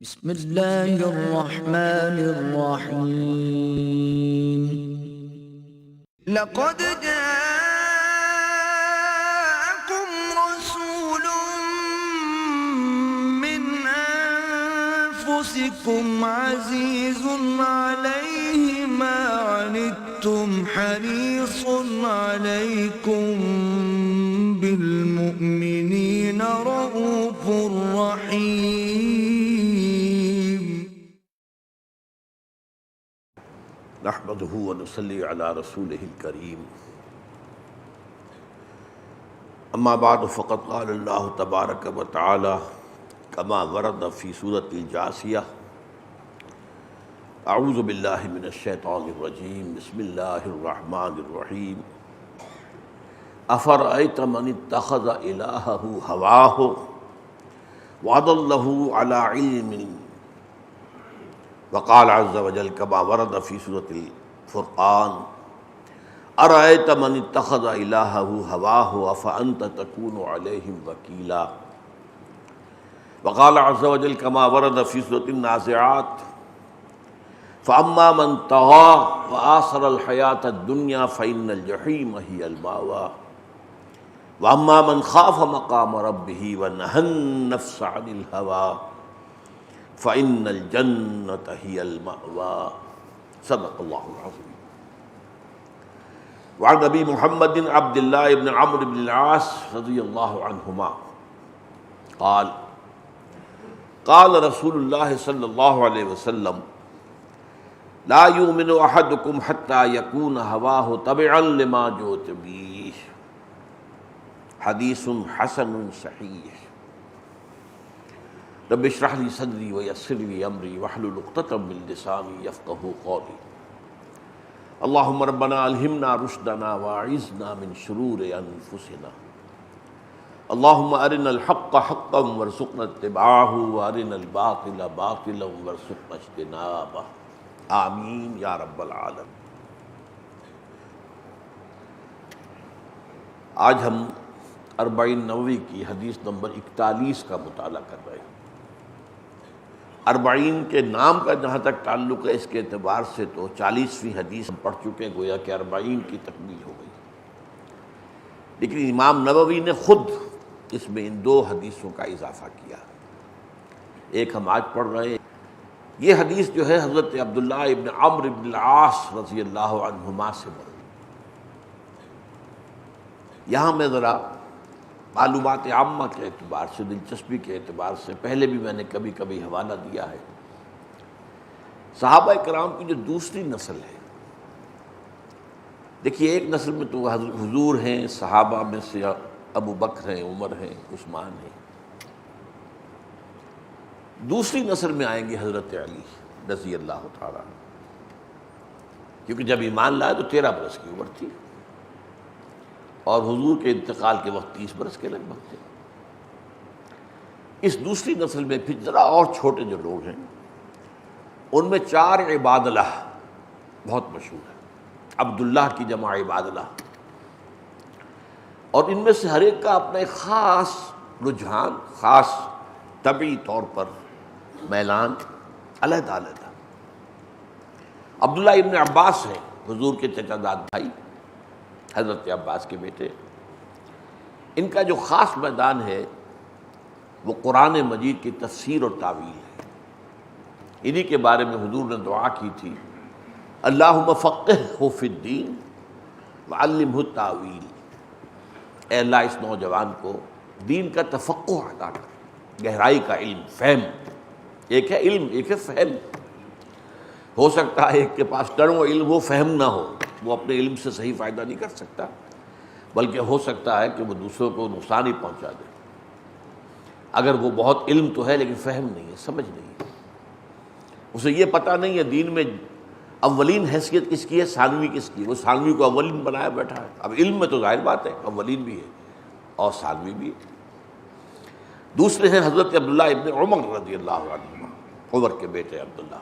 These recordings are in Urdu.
بسم اللہ الرحمن الرحیم لقد جاءكم رسول من انفسكم عزيز عليه ما عنتم حريص عليكم بالمؤمنين رؤوف رحيم نحمده ونصلي على رسوله الكريم اما بعد فقد قال الله تبارك وتعالى كما ورد في سورة الجاثية اعوذ بالله من الشيطان الرجيم بسم الله الرحمن الرحيم افرأيت من اتخذ إلهه هواه وأضله على علم وقال عز وجل كما ورد في سورة الفرقان أرأيت من اتخذ إلهه هواه أفأنت تكون عليهم وكيلا وقال عز وجل كما ورد في سورة النازعات فأما من طغى وآثر الحياة الدنيا فإن الجحيم هي المأوى وأما من خاف مقام ربه ونهى النفس عن الهوى فإن الجنة هي المأوى صدق الله العظيم وعن أبي محمد عبد الله بن عمرو بن العاص رضي الله عنهما قال قال رسول الله صلى الله عليه وسلم لا يؤمن أحدكم حتى يكون هواه تبعا لما جئت به حديث حسن صحيح رب اشرح لي صدري ويسر لي امري واحلل عقدة من لساني يفقهوا قولي اللهم ربنا الهمنا رشدنا واعذنا من شرور انفسنا اللهم ارنا الحق حقا وارزقنا اتباعه وارنا الباطل باطلا وارزقنا اجتنابه آمین یا رب العالمین۔ آج ہم اربعین نووی کی حدیث نمبر 41 کا مطالعہ کر رہے ہیں۔ اربعین کے نام کا جہاں تک تعلق ہے اس کے اعتبار سے تو 40ویں حدیث ہم پڑھ چکے، گویا کہ اربعین کی تکمیل ہو گئی، لیکن امام نووی نے خود اس میں ان 2 حدیثوں کا اضافہ کیا۔ ایک ہم آج پڑھ رہے ہیں، یہ حدیث جو ہے حضرت عبداللہ ابن عمرو بن العاص رضی اللہ عنہما سے مروی۔ یہاں میں ذرا معلومات عامہ کے اعتبار سے، دلچسپی کے اعتبار سے، پہلے بھی میں نے کبھی کبھی حوالہ دیا ہے، صحابہ کرام کی جو دوسری نسل ہے، دیکھیے ایک نسل میں تو حضور ہیں، صحابہ میں سے ابو بکر ہیں، عمر ہیں، عثمان ہیں، دوسری نسل میں آئیں گے حضرت علی رضی اللہ تعالیٰ عنہ، کیونکہ جب ایمان لائے تو 13 برس کی عمر تھی اور حضور کے انتقال کے وقت 30 برس کے لگ بھگ تھے۔ اس دوسری نسل میں پھر ذرا اور چھوٹے جو لوگ ہیں، ان میں 4 عباد اللہ بہت مشہور ہے، عبداللہ کی جمع عباد اللہ، اور ان میں سے ہر ایک کا اپنا ایک خاص رجحان، خاص طبعی طور پر میلان علیحدہ علیحدہ۔ عبداللہ ابن عباس ہیں، حضور کے چچا زاد بھائی، حضرت عباس کے بیٹے۔ ان کا جو خاص میدان ہے وہ قرآن مجید کی تفسیر اور تعویل ہے۔ انہی کے بارے میں حضور نے دعا کی تھی، اللہم فقہہ فی الدین وعلمہ التاویل، اے اللہ اس نوجوان کو دین کا تفقہ عطا کر، گہرائی کا علم، فہم۔ ایک ہے علم، ایک ہے فہم۔ ہو سکتا ہے ایک کے پاس ٹرم علم ہو، فہم نہ ہو، وہ اپنے علم سے صحیح فائدہ نہیں کر سکتا، بلکہ ہو سکتا ہے کہ وہ دوسروں کو نقصان ہی پہنچا دے۔ اگر وہ بہت علم تو ہے لیکن فہم نہیں ہے، سمجھ نہیں ہے، اسے یہ پتہ نہیں ہے دین میں اولین حیثیت کس کی ہے، ثانوی کس کی ہے، وہ ثانوی کو اولین بنایا بیٹھا ہے۔ اب علم میں تو ظاہر بات ہے اولین بھی ہے اور ثانوی بھی ہے۔ دوسرے ہیں حضرت عبداللہ ابن عمر رضی اللہ عنہ، عمر کے بیٹے عبداللہ۔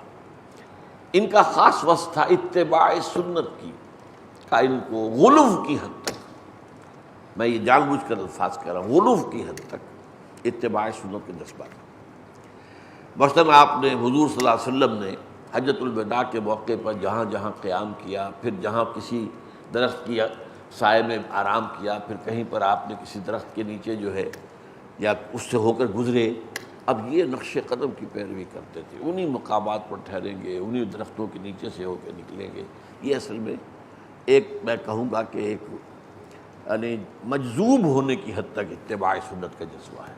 ان کا خاص وصف تھا اتباع سنت کی، کا ان کو غلو کی حد تک، میں یہ جان بوجھ کر الفاظ کہہ رہا ہوں، غلو کی حد تک اتباع سنت کے جذبات۔ مثلاً آپ نے حضور صلی اللہ علیہ وسلم نے حجۃ الوداع کے موقع پر جہاں جہاں قیام کیا، پھر جہاں کسی درخت کی سائے میں آرام کیا، پھر کہیں پر آپ نے کسی درخت کے نیچے جو ہے یا اس سے ہو کر گزرے، اب یہ نقش قدم کی پیروی کرتے تھے، انہی مقامات پر ٹھہریں گے، انہی درختوں کے نیچے سے ہو کے نکلیں گے۔ یہ اصل میں ایک میں کہوں گا کہ ایک یعنی مجذوب ہونے کی حد تک اتباع سنت کا جذبہ ہے۔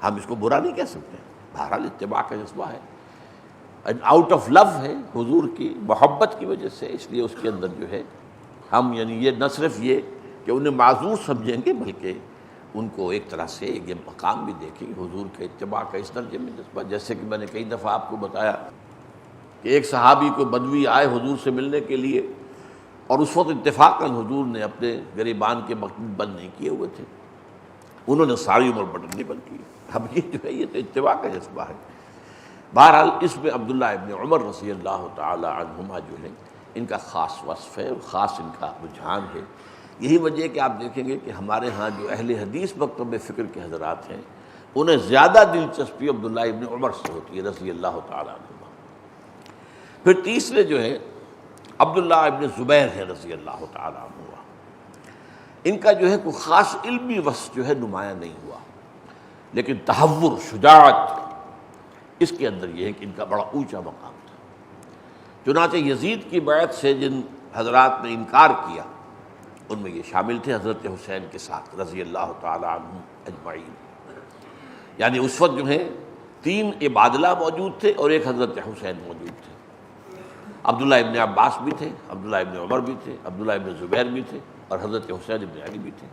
ہم اس کو برا نہیں کہہ سکتے، بہرحال اتباع کا جذبہ ہے، آؤٹ آف لو ہے، حضور کی محبت کی وجہ سے، اس لیے اس کے اندر جو ہے ہم یعنی یہ نہ صرف یہ کہ انہیں معذور سمجھیں گے، بلکہ ان کو ایک طرح سے یہ مقام بھی دیکھیں گے حضور کے اتباع کا اس درجے میں جذبہ۔ جیسے کہ میں نے کئی دفعہ آپ کو بتایا کہ ایک صحابی کو بدوی آئے حضور سے ملنے کے لیے، اور اس وقت اتفاقاً حضور نے اپنے گریبان کے مقبول بند نہیں کیے ہوئے تھے، انہوں نے ساری عمر بٹن نہیں بند کیے۔ اب یہ جو ہے یہ تو اتباع کا جذبہ ہے۔ بہرحال اس میں عبداللہ ابن عمر رضی اللہ تعالی عنہما جو ہے ان کا خاص وصف ہے اور خاص ان کا رجحان ہے۔ یہی وجہ ہے کہ آپ دیکھیں گے کہ ہمارے ہاں جو اہل حدیث مکتب فکر کے حضرات ہیں انہیں زیادہ دلچسپی عبداللہ ابن عمر سے ہوتی ہے رضی اللہ تعالی عنہما۔ پھر تیسرے جو ہے عبداللہ ابن زبیر ہے رضی اللہ تعالی عنہ۔ ان کا جو ہے کوئی خاص علمی وصف جو ہے نمایاں نہیں ہوا، لیکن تحور، شجاعت، اس کے اندر یہ ہے کہ ان کا بڑا اونچا مقام تھا۔ چنانچہ یزید کی بیعت سے جن حضرات نے انکار کیا ان میں یہ شامل تھے حضرت حسین کے ساتھ رضی اللہ تعالی عنہ اجمعین۔ یعنی اس وقت جو ہے 3 عبادلہ موجود تھے اور ایک حضرت حسین موجود تھے۔ عبداللہ ابن عباس بھی تھے، عبداللہ ابن عمر بھی تھے، عبداللہ ابن زبیر بھی تھے، اور حضرت حسین ابن علی بھی تھے۔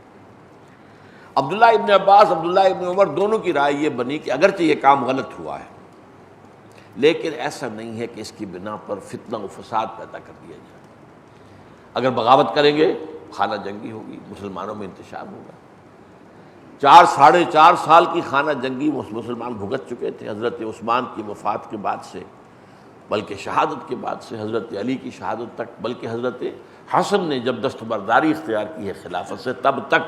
عبداللہ ابن عباس، عبداللہ ابن عمر دونوں کی رائے یہ بنی کہ اگرچہ یہ کام غلط ہوا ہے لیکن ایسا نہیں ہے کہ اس کی بنا پر فتنہ و فساد پیدا کر دیا جائے۔ اگر بغاوت کریں گے خانہ جنگی ہوگی، مسلمانوں میں انتشار ہوگا۔ 4 سال کی خانہ جنگی مسلمان بھگت چکے تھے حضرت عثمان کی وفات کے بعد سے، بلکہ شہادت کے بعد سے حضرت علی کی شہادت تک، بلکہ حضرت حسن نے جب دستبرداری اختیار کی ہے خلافت سے تب تک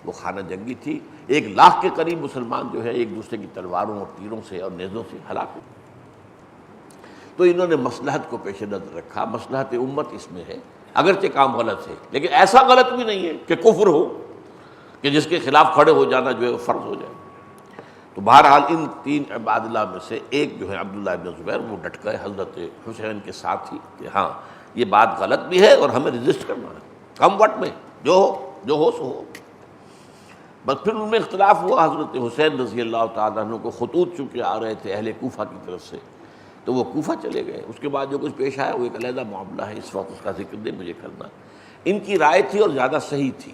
وہ خانہ جنگی تھی۔ 1 لاکھ کے قریب مسلمان جو ہے ایک دوسرے کی تلواروں اور تیروں سے اور نیزوں سے ہلاک ہوئے۔ تو انہوں نے مصلحت کو پیش نظر رکھا، مصلحت امت اس میں ہے، اگرچہ کام غلط ہے لیکن ایسا غلط بھی نہیں ہے کہ کفر ہو، کہ جس کے خلاف کھڑے ہو جانا جو ہے فرض ہو جائے۔ تو بہرحال ان 3 عبادلہ میں سے ایک جو ہے عبداللہ ابن زبیر وہ ڈٹ گئے حضرت حسین کے ساتھ ہی کہ ہاں یہ بات غلط بھی ہے اور ہمیں رجسٹ کرنا ہے، کم وقت میں جو ہو سو ہو۔ بس پھر ان میں اختلاف ہوا، حضرت حسین رضی اللہ تعالیٰ عنہ کو خطوط چونکہ آ رہے تھے اہل کوفہ کی طرف سے تو وہ کوفہ چلے گئے۔ اس کے بعد جو کچھ پیش آیا وہ ایک علیحدہ معاملہ ہے، اس وقت اس کا ذکر نہیں مجھے کرنا۔ ان کی رائے تھی اور زیادہ صحیح تھی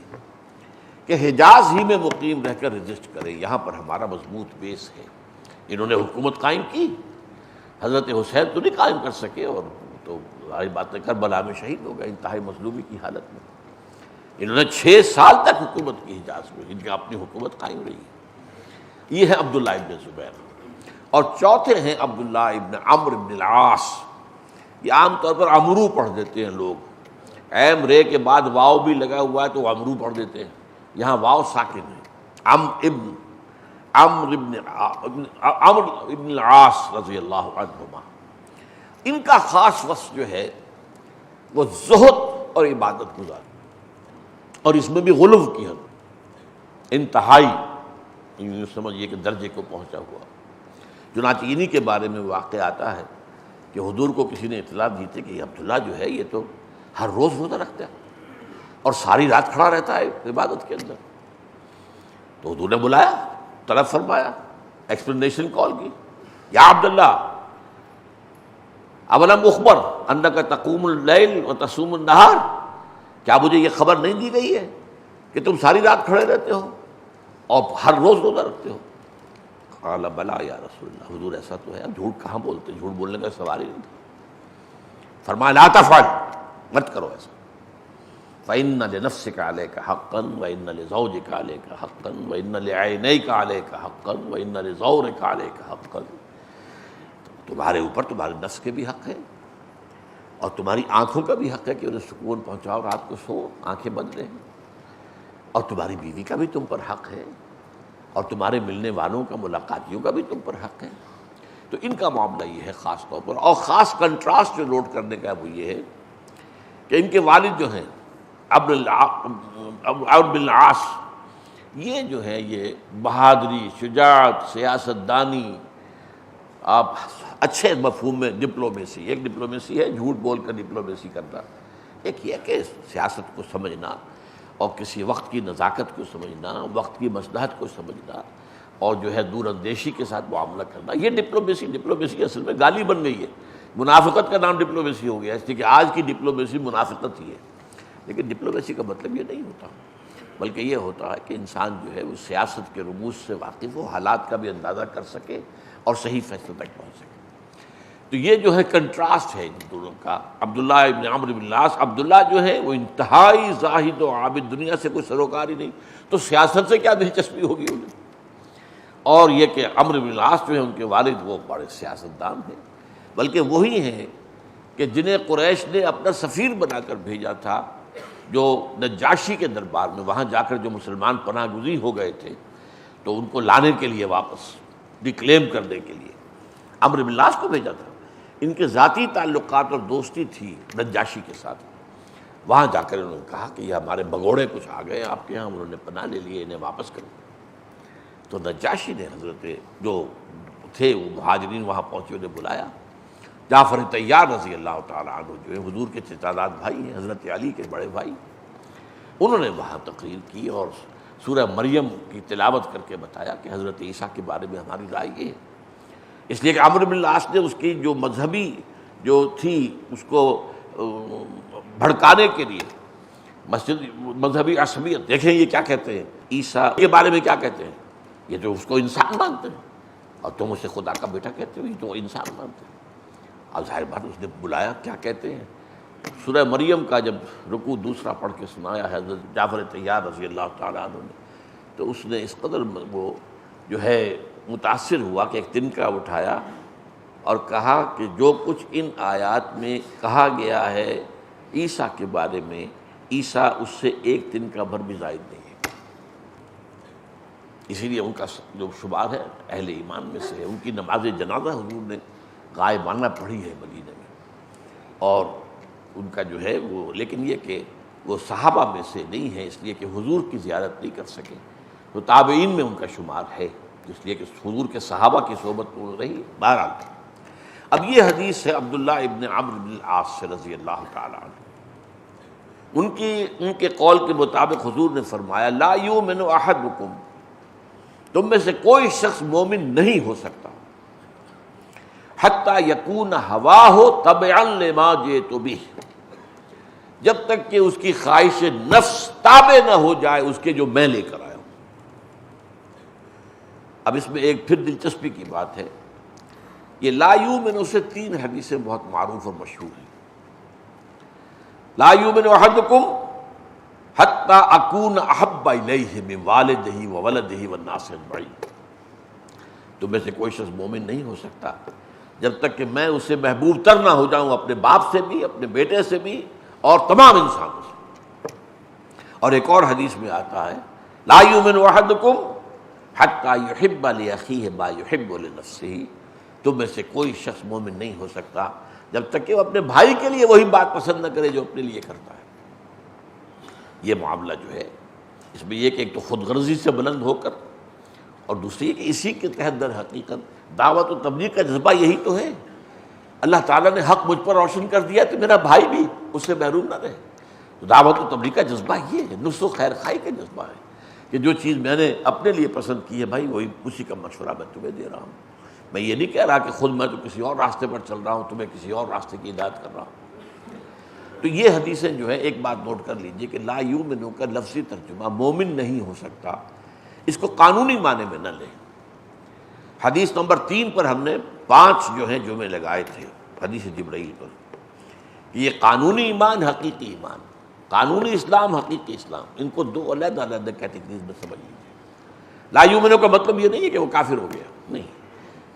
کہ حجاز ہی میں مقیم رہ کر رجسٹ کریں، یہاں پر ہمارا مضبوط بیس ہے۔ انہوں نے حکومت قائم کی، حضرت حسین تو نہیں قائم کر سکے، اور تو ظاہر بات ہے کربلا میں شہید ہو گئے انتہائی مظلومی کی حالت میں۔ انہوں نے 6 سال تک حکومت کی حجاز میں، ان کی اپنی حکومت قائم رہی۔ یہ ہے عبداللہ ابن زبیر۔ اور چوتھے ہیں عبداللہ ابن عمرو ابن العاص۔ یہ عام طور پر عمرو پڑھ دیتے ہیں لوگ، عین رے کے بعد واو بھی لگا ہوا ہے تو عمرو پڑھ دیتے ہیں، یہاں واو ساکن ہے۔ عمرو ابن العاص رضی اللہ عنہما، ان کا خاص وصف جو ہے وہ زہد اور عبادت گزار، اور اس میں بھی غلو کی حد انتہائی، یوں سمجھیے کہ درجے کو پہنچا ہوا۔ چنانچہ انہی کے بارے میں واقع آتا ہے کہ حضور کو کسی نے اطلاع دی تھی کہ یہ عبداللہ جو ہے یہ تو ہر روز روزہ رکھتا ہے اور ساری رات کھڑا رہتا ہے عبادت کے اندر۔ تو حضور نے بلایا، طلب فرمایا، ایکسپلینیشن کال کی، یا عبداللہ اولم اخبر انک تقوم اللیل و تصوم النہار، کیا مجھے یہ خبر نہیں دی گئی ہے کہ تم ساری رات کھڑے رہتے ہو اور ہر روز روزہ رکھتے ہو؟ قال بلا یا رسول اللہ، حضور ایسا تو ہے، اب جھوٹ کہاں بولتے، جھوٹ بولنے کا سوال ہی نہیں تھا۔ فرمایا لا تفعل، مت کرو ایسا، فإن لنفسك عليك حقا وإن لزوجك عليك حقا وإن لعينيك عليك حقا وإن لزورك عليك حقا، تمہارے اوپر تمہارے نفس کے بھی حق ہے اور تمہاری آنکھوں کا بھی حق ہے کہ انہیں سکون پہنچاؤ، رات کو سو آنکھیں بند رہیں، اور تمہاری بیوی کا بھی تم پر حق ہے، اور تمہارے ملنے والوں کا، ملاقاتیوں کا بھی تم پر حق ہے۔ تو ان کا معاملہ یہ ہے خاص طور پر، اور خاص کنٹراسٹ جو نوٹ کرنے کا وہ یہ ہے کہ ان کے والد جو ہیں عمرو بن العاص، یہ جو ہے یہ بہادری، شجاعت، سیاست دانی، آپ اچھے مفہوم میں ڈپلومیسی، ایک ڈپلومیسی ہے جھوٹ بول کر ڈپلومیسی کرنا، ایک یہ کہ سیاست کو سمجھنا اور کسی وقت کی نزاکت کو سمجھنا، وقت کی مصلحت کو سمجھنا، اور جو ہے دور اندیشی کے ساتھ معاملہ کرنا، یہ ڈپلومیسی اصل میں گالی بن گئی ہے۔ منافقت کا نام ڈپلومیسی ہو گیا، اس لیے کہ آج کی ڈپلومیسی منافقت ہی ہے، لیکن ڈپلومیسی کا مطلب یہ نہیں ہوتا، بلکہ یہ ہوتا ہے کہ انسان جو ہے وہ سیاست کے رموز سے واقف ہو، حالات کا بھی اندازہ کر سکے اور صحیح فیصلے تک پہنچ سکے۔ تو یہ جو ہے کنٹراسٹ ہے ان دونوں کا۔ عبداللہ ابن عمرو بن العاص، عبداللہ جو ہے وہ انتہائی زاہد و عابد، دنیا سے کوئی سروکار ہی نہیں، تو سیاست سے کیا دلچسپی ہوگی انہیں؟ اور یہ کہ عمرو بن العاص جو ہے ان کے والد وہ بڑے سیاستدان ہیں، بلکہ وہی ہیں کہ جنہیں قریش نے اپنا سفیر بنا کر بھیجا تھا، جو نجاشی کے دربار میں، وہاں جا کر جو مسلمان پناہ گزین ہو گئے تھے تو ان کو لانے کے لیے، واپس ریکلیم کرنے کے لیے عمرو بن العاص کو بھیجا تھا۔ ان کے ذاتی تعلقات اور دوستی تھی نجاشی کے ساتھ، وہاں جا کر انہوں نے کہا کہ یہ ہمارے بگوڑے کچھ آ گئے آپ کے یہاں، انہوں نے پناہ لے لیے، انہیں واپس کرو۔ تو نجاشی نے حضرت جو تھے وہ مہاجرین وہاں پہنچے، انہیں بلایا۔ جعفر طیار رضی اللہ تعالیٰ عنہ جو ہے حضور کے چچاداد بھائی ہیں، حضرت علی کے بڑے بھائی، انہوں نے وہاں تقریر کی اور سورہ مریم کی تلاوت کر کے بتایا کہ حضرت عیسیٰ کے بارے میں ہماری رائے یہ ہے۔ اس لیے کہ عمرو بن العاص نے اس کی جو مذہبی جو تھی اس کو بھڑکانے کے لیے مذہبی عصبیت، دیکھیں یہ کیا کہتے ہیں عیسیٰ کے بارے میں، کیا کہتے ہیں، یہ جو اس کو انسان مانتے ہیں، اور تم اسے خدا کا بیٹا کہتے ہو، یہ تو انسان مانتے ہیں۔ اب ظاہر بات اس نے بلایا، کیا کہتے ہیں، سورہ مریم کا جب رکوع دوسرا پڑھ کے سنایا ہے حضرت جعفر طیار رضی اللہ تعالیٰ عنہ نے، تو اس نے اس قدر وہ جو ہے متاثر ہوا کہ ایک تنکا اٹھایا اور کہا کہ جو کچھ ان آیات میں کہا گیا ہے عیسیٰ کے بارے میں، عیسیٰ اس سے ایک تنکا بھر بھی زائد نہیں ہے۔ اسی لیے ان کا جو شمار ہے اہل ایمان میں سے ہے۔ ان کی نماز جنازہ حضور نے غائبانہ پڑھی ہے مدینہ میں، اور ان کا جو ہے وہ، لیکن یہ کہ وہ صحابہ میں سے نہیں ہے، اس لیے کہ حضور کی زیارت نہیں کر سکے، تو تابعین میں ان کا شمار ہے، اس لیے کہ حضور کے صحابہ کی صحبت تو رہی۔ بہرحال اب یہ حدیث ہے عبداللہ ابن عمرو بن العاص سے رضی اللہ تعالیٰ عنہ۔ ان کے قول کے مطابق حضور نے فرمایا لا یؤمن احدکم، تم میں سے کوئی شخص مومن نہیں ہو سکتا حتی یکون ہواہ تبعا لما جئت بہ، جب تک کہ اس کی خواہش نفس تابع نہ ہو جائے اس کے جو میں لے کر آیا ہوں۔ اب اس میں ایک پھر دلچسپی کی بات ہے، یہ لا یؤمن سے 3 حدیثیں بہت معروف اور مشہور ہیں۔ لا یؤمن احدکم حتی اکون احب الیہ من والدہ وولدہ والناس اجمعین، تم میں سے کوئی شخص مومن نہیں ہو سکتا جب تک کہ میں اسے محبوب تر نہ ہو جاؤں، اپنے باپ سے بھی، اپنے بیٹے سے بھی، اور تمام انسانوں سے۔ اور ایک اور حدیث میں آتا ہے لا یؤمن احدکم حتی یحب لاخیہ ما یحب لنفسہ، تم میں سے کوئی شخص مومن نہیں ہو سکتا جب تک کہ وہ اپنے بھائی کے لیے وہی بات پسند نہ کرے جو اپنے لیے کرتا ہے۔ یہ معاملہ جو ہے اس میں یہ کہ ایک تو خود غرضی سے بلند ہو کر، اور دوسری یہ کہ اسی کے تحت در حقیقت دعوت و تبلیغ کا جذبہ یہی تو ہے۔ اللہ تعالیٰ نے حق مجھ پر روشن کر دیا تو میرا بھائی بھی اس سے محروم نہ رہے، تو دعوت و تبلیغ کا جذبہ یہ ہے، نصح و خیر خواہی کا جذبہ ہے کہ جو چیز میں نے اپنے لیے پسند کی ہے بھائی وہی اسی کا مشورہ میں تمہیں دے رہا ہوں۔ میں یہ نہیں کہہ رہا کہ خود میں تو کسی اور راستے پر چل رہا ہوں، تمہیں کسی اور راستے کی ہدایت کر رہا ہوں۔ تو یہ حدیثیں جو ہے ایک بات نوٹ کر لیجئے کہ لا یؤمن کا لفظی ترجمہ مومن نہیں ہو سکتا، اس کو قانونی معنی میں نہ لیں۔ حدیث نمبر 3 پر ہم نے 5 جو ہیں جمعے لگائے تھے حدیث جبرائیل پر، یہ قانونی ایمان، حقیقی ایمان، قانونی اسلام، حقیقی اسلام، ان کو 2 علیحدہ علیحدہ کیٹیگریز میں سمجھ لیجیے۔ لا یؤمن کا مطلب یہ نہیں ہے کہ وہ کافر ہو گیا، نہیں،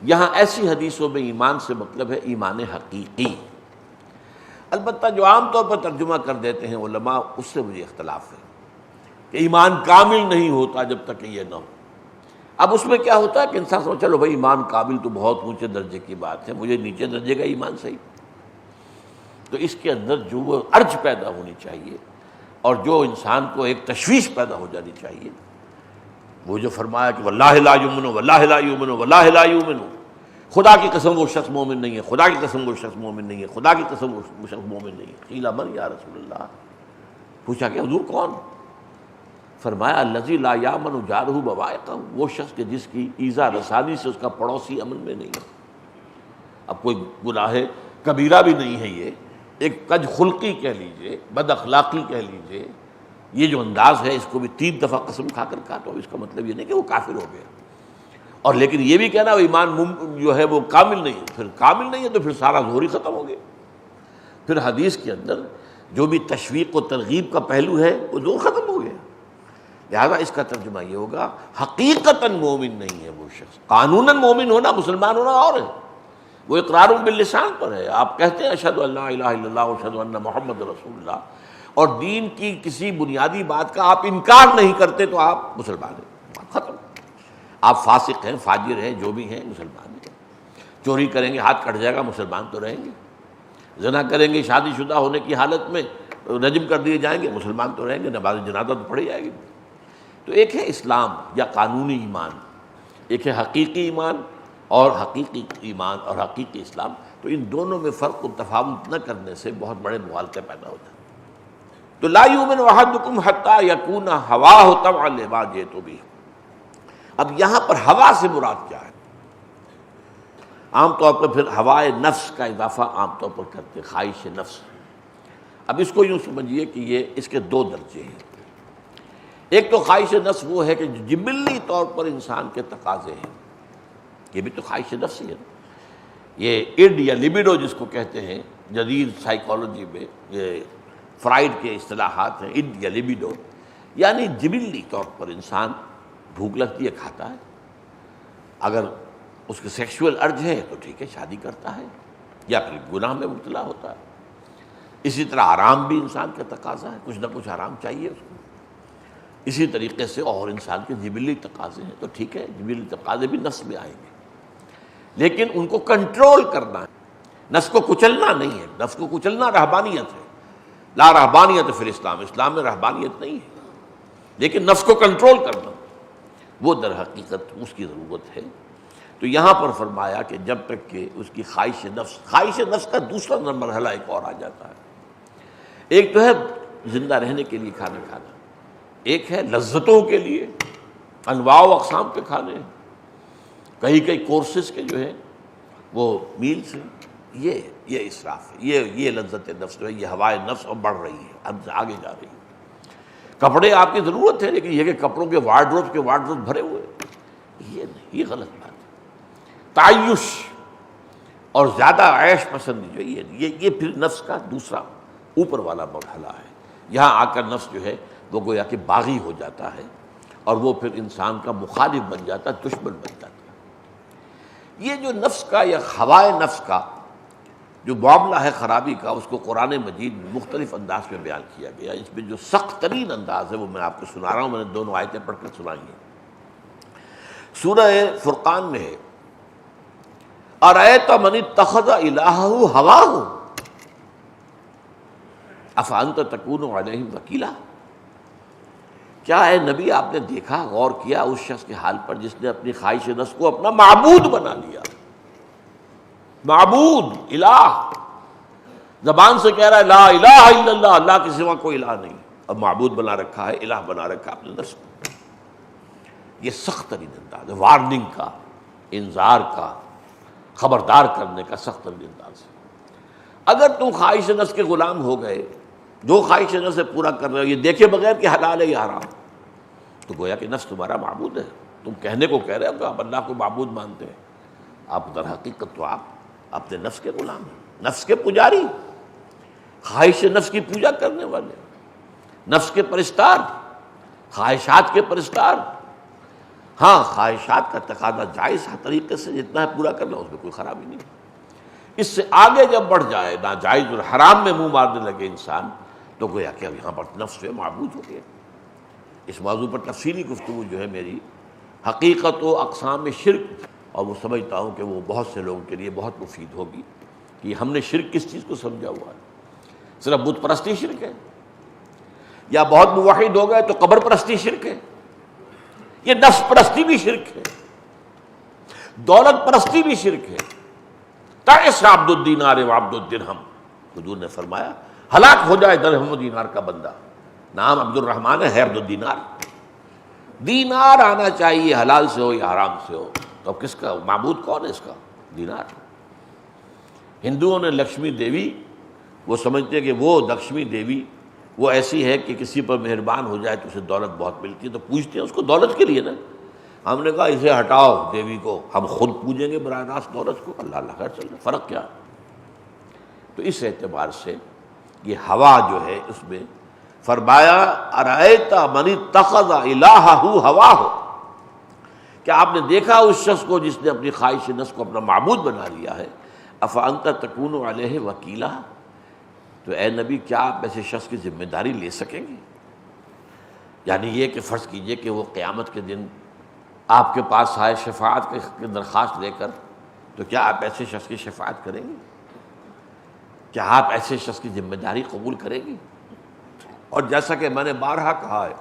یہاں ایسی حدیثوں میں ایمان سے مطلب ہے ایمان حقیقی۔ البتہ جو عام طور پر ترجمہ کر دیتے ہیں علماء، اس سے مجھے اختلاف ہے کہ ایمان کامل نہیں ہوتا جب تک کہ یہ نہ ہو۔ اب اس میں کیا ہوتا ہے کہ انسان سوچ چلو بھائی ایمان کامل تو بہت اونچے درجے کی بات ہے، مجھے نیچے درجے کا ایمان صحیح، تو اس کے اندر جو وہ ارج پیدا ہونی چاہیے اور جو انسان کو ایک تشویش پیدا ہو جانی چاہیے، وہ جو فرمایا کہ واللہ لا یؤمن واللہ لا یؤمن واللہ لا یؤمن، خدا کی قسم وہ شخص مومن نہیں ہے، خدا کی قسم وہ شخص مومن نہیں ہے، خدا کی قسم وہ شخص مومن نہیں ہے۔ قیل من یا رسول اللہ، پوچھا کہ حضور کون؟ فرمایا الذی لا یامن جارہ بوائقہ، وہ شخص کہ جس کی ایذا رسانی سے اس کا پڑوسی امن میں نہیں ہے۔ اب کوئی گناہ کبیرہ بھی نہیں ہے، یہ ایک کج خلقی کہہ لیجئے، بد اخلاقی کہہ لیجئے، یہ جو انداز ہے اس کو بھی 3 دفعہ قسم کھا کر کہا، تو اس کا مطلب یہ نہیں کہ وہ کافر ہو گیا، اور لیکن یہ بھی کہنا وہ ایمان جو ہے وہ کامل نہیں ہے، پھر کامل نہیں ہے تو پھر سارا ظہور ہی ختم ہو گیا۔ پھر حدیث کے اندر جو بھی تشویق و ترغیب کا پہلو ہے وہ ظہور ختم ہو گیا۔ لہذا اس کا ترجمہ یہ ہوگا حقیقتاً مومن نہیں ہے وہ شخص، قانوناً مومن ہونا مسلمان ہونا اور ہے، وہ اقرار باللسان پر ہے، آپ کہتے ہیں اشہد ان لا الہ الا اللہ واشہد ان محمد رسول اللہ، اور دین کی کسی بنیادی بات کا آپ انکار نہیں کرتے تو آپ مسلمان ہیں، ختم۔ آپ فاسق ہیں، فاجر ہیں، جو بھی ہیں، مسلمان ہیں۔ چوری کریں گے ہاتھ کٹ جائے گا، مسلمان تو رہیں گے۔ زنا کریں گے شادی شدہ ہونے کی حالت میں رجم کر دیے جائیں گے، مسلمان تو رہیں گے، نماز جنازہ تو پڑھی جائے گی۔ تو ایک ہے اسلام یا قانونی ایمان، ایک ہے حقیقی ایمان اور حقیقی ایمان اور حقیقی اسلام، تو ان دونوں میں فرق و تفاوت نہ کرنے سے بہت بڑے مغالطے پیدا ہو جاتے ہیں۔ تو لا یؤمن احدکم حتی یکون ہواہ تبعا لما جئت بہ۔ اب یہاں پر ہوا سے مراد کیا ہے؟ عام طور پر پھر ہوائے نفس کا اضافہ عام طور پر کرتے، خواہش نفس۔ اب اس کو یوں سمجھیے کہ یہ اس کے 2 درجے ہیں۔ ایک تو خواہش نفس وہ ہے کہ جبلی طور پر انسان کے تقاضے ہیں، یہ بھی تو خواہش نفس ہی ہے نا۔ یہ اڈ یا لیبیڈو جس کو کہتے ہیں جدید سائیکالوجی میں، یہ فرائیڈ کے اصطلاحات ہیں، اڈ یا لیبیڈو، یعنی جبلی طور پر انسان بھوک لگتی ہے کھاتا ہے، اگر اس کے سیکشول ارج ہے تو ٹھیک ہے شادی کرتا ہے یا پھر گناہ میں مبتلا ہوتا ہے۔ اسی طرح آرام بھی انسان کا تقاضا ہے، کچھ نہ کچھ آرام چاہیے اس کو۔ اسی طریقے سے اور انسان کے جبلی تقاضے ہیں، تو ٹھیک ہے جبلی تقاضے بھی نفس میں آئیں گے، لیکن ان کو کنٹرول کرنا ہے، نفس کو کچلنا نہیں ہے۔ نفس کو کچلنا رہبانیت ہے، لا رہبانیت فی الاسلام، اسلام میں رہبانیت نہیں ہے، لیکن نفس کو کنٹرول کرنا وہ در حقیقت اس کی ضرورت ہے۔ تو یہاں پر فرمایا کہ جب تک کہ اس کی خواہش نفس کا دوسرا مرحلہ ایک اور آ جاتا ہے۔ ایک تو ہے زندہ رہنے کے لیے کھانا کھانا، ایک ہے لذتوں کے لیے انواع و اقسام کے کھانے ہیں، کئی کورسز کے جو ہیں وہ میلز ہیں، یہ اسراف ہے، یہ لذت نفس جو ہے، یہ ہوائے نفس اب بڑھ رہی ہے، اب آگے جا رہی ہے۔ کپڑے آپ کی ضرورت ہے، لیکن یہ کہ کپڑوں کے وارڈروب بھرے ہوئے، یہ نہیں، یہ غلط بات ہے۔ تعیش اور زیادہ عیش پسندی جو یہ پھر نفس کا دوسرا اوپر والا مرحلہ ہے۔ یہاں آ کر نفس جو ہے وہ گویا کہ باغی ہو جاتا ہے، اور وہ پھر انسان کا مخالف بن جاتا ہے، دشمن بن جاتا ہے۔ یہ جو نفس کا یا ہوائے نفس کا جو معاملہ ہے خرابی کا، اس کو قرآن مجید میں مختلف انداز میں بیان کیا گیا۔ اس میں جو سخت ترین انداز ہے وہ میں آپ کو سنا رہا ہوں، میں نے 2 آیتیں پڑھ کر سنائی ہیں۔ سورہ فرقان میں ہے اَرَأَیْتَ مَنِ اتَّخَذَ إِلَٰهَهُ هَوَاهُ أَفَأَنْتَ تَكُونُ عَلَيْهِمْ وَکِیلًا۔ کیا ہے نبی آپ نے دیکھا، غور کیا اس شخص کے حال پر جس نے اپنی خواہش نفس کو اپنا معبود بنا لیا؟ معبود، الہ، زبان سے کہہ رہا ہے لا الہ الا اللہ، اللہ کے سوا کوئی الہ نہیں، اب معبود بنا رکھا ہے، الہ بنا رکھا ہے اپنے نفس کو۔ یہ سخت ترین انداز ہے، وارننگ کا، انذار کا، خبردار کرنے کا سخت ترین انداز ہے۔ اگر تم خواہش نفس کے غلام ہو گئے، جو خواہش نفس سے پورا کر رہے ہو، یہ دیکھے بغیر کہ حلال ہے یا حرام، تو گویا کہ نفس تمہارا معبود ہے۔ تم کہنے کو کہہ رہے ہو کہ آپ اللہ کو معبود مانتے ہیں، آپ در حقیقت تو آپ اپنے نفس کے غلام ہیں، نفس کے پجاری، خواہش نفس کی پوجا کرنے والے، نفس کے پرستار، خواہشات کے پرستار۔ ہاں خواہشات کا تقاضا جائز طریقے سے جتنا ہے پورا کرنا، اس میں کوئی خرابی نہیں۔ اس سے آگے جب بڑھ جائے، ناجائز اور حرام میں منہ مارنے لگے انسان، تو گویا کہ اب یہاں پر نفس سے معبود ہو گیا۔ اس موضوع پر تفصیلی گفتگو جو ہے میری حقیقت و اقسام شرک، اور وہ سمجھتا ہوں کہ وہ بہت سے لوگوں کے لیے بہت مفید ہوگی کہ ہم نے شرک کس چیز کو سمجھا ہوا ہے۔ صرف بت پرستی شرک ہے، یا بہت موحد ہو گئے تو قبر پرستی شرک ہے، یہ نفس پرستی بھی شرک ہے، دولت پرستی بھی شرک ہے۔ تعس عبد الدینار و عبد الدرہم، حضور نے فرمایا ہلاک ہو جائے درہم و دینار کا بندہ، نام عبد الرحمن ہے عبد الدینار، دینار آنا چاہیے حلال سے ہو یا حرام سے ہو، تو اب کس کا معبود کون ہے اس کا؟ دینار۔ ہندوؤں نے لکشمی دیوی، وہ سمجھتے ہیں کہ وہ لکشمی دیوی وہ ایسی ہے کہ کسی پر مہربان ہو جائے تو اسے دولت بہت ملتی ہے، تو پوچھتے ہیں اس کو دولت کے لیے نا۔ ہم نے کہا اسے ہٹاؤ دیوی کو، ہم خود پوجیں گے براہ راست دولت کو، اللہ اللہ خیر چل رہا، فرق کیا؟ تو اس اعتبار سے یہ ہوا جو ہے اس میں فرمایا ارأیت من اتخذ الہہ ہواہ، کیا آپ نے دیکھا اس شخص کو جس نے اپنی خواہش نفس کو اپنا معبود بنا لیا ہے؟ افانت تکون علیہ وکیلا، تو اے نبی کیا آپ ایسے شخص کی ذمہ داری لے سکیں گے؟ یعنی یہ کہ فرض کیجئے کہ وہ قیامت کے دن آپ کے پاس آئے شفاعت کی درخواست لے کر، تو کیا آپ ایسے شخص کی شفاعت کریں گے؟ کیا آپ ایسے شخص کی ذمہ داری قبول کریں گے؟ اور جیسا کہ میں نے بارہا کہا ہے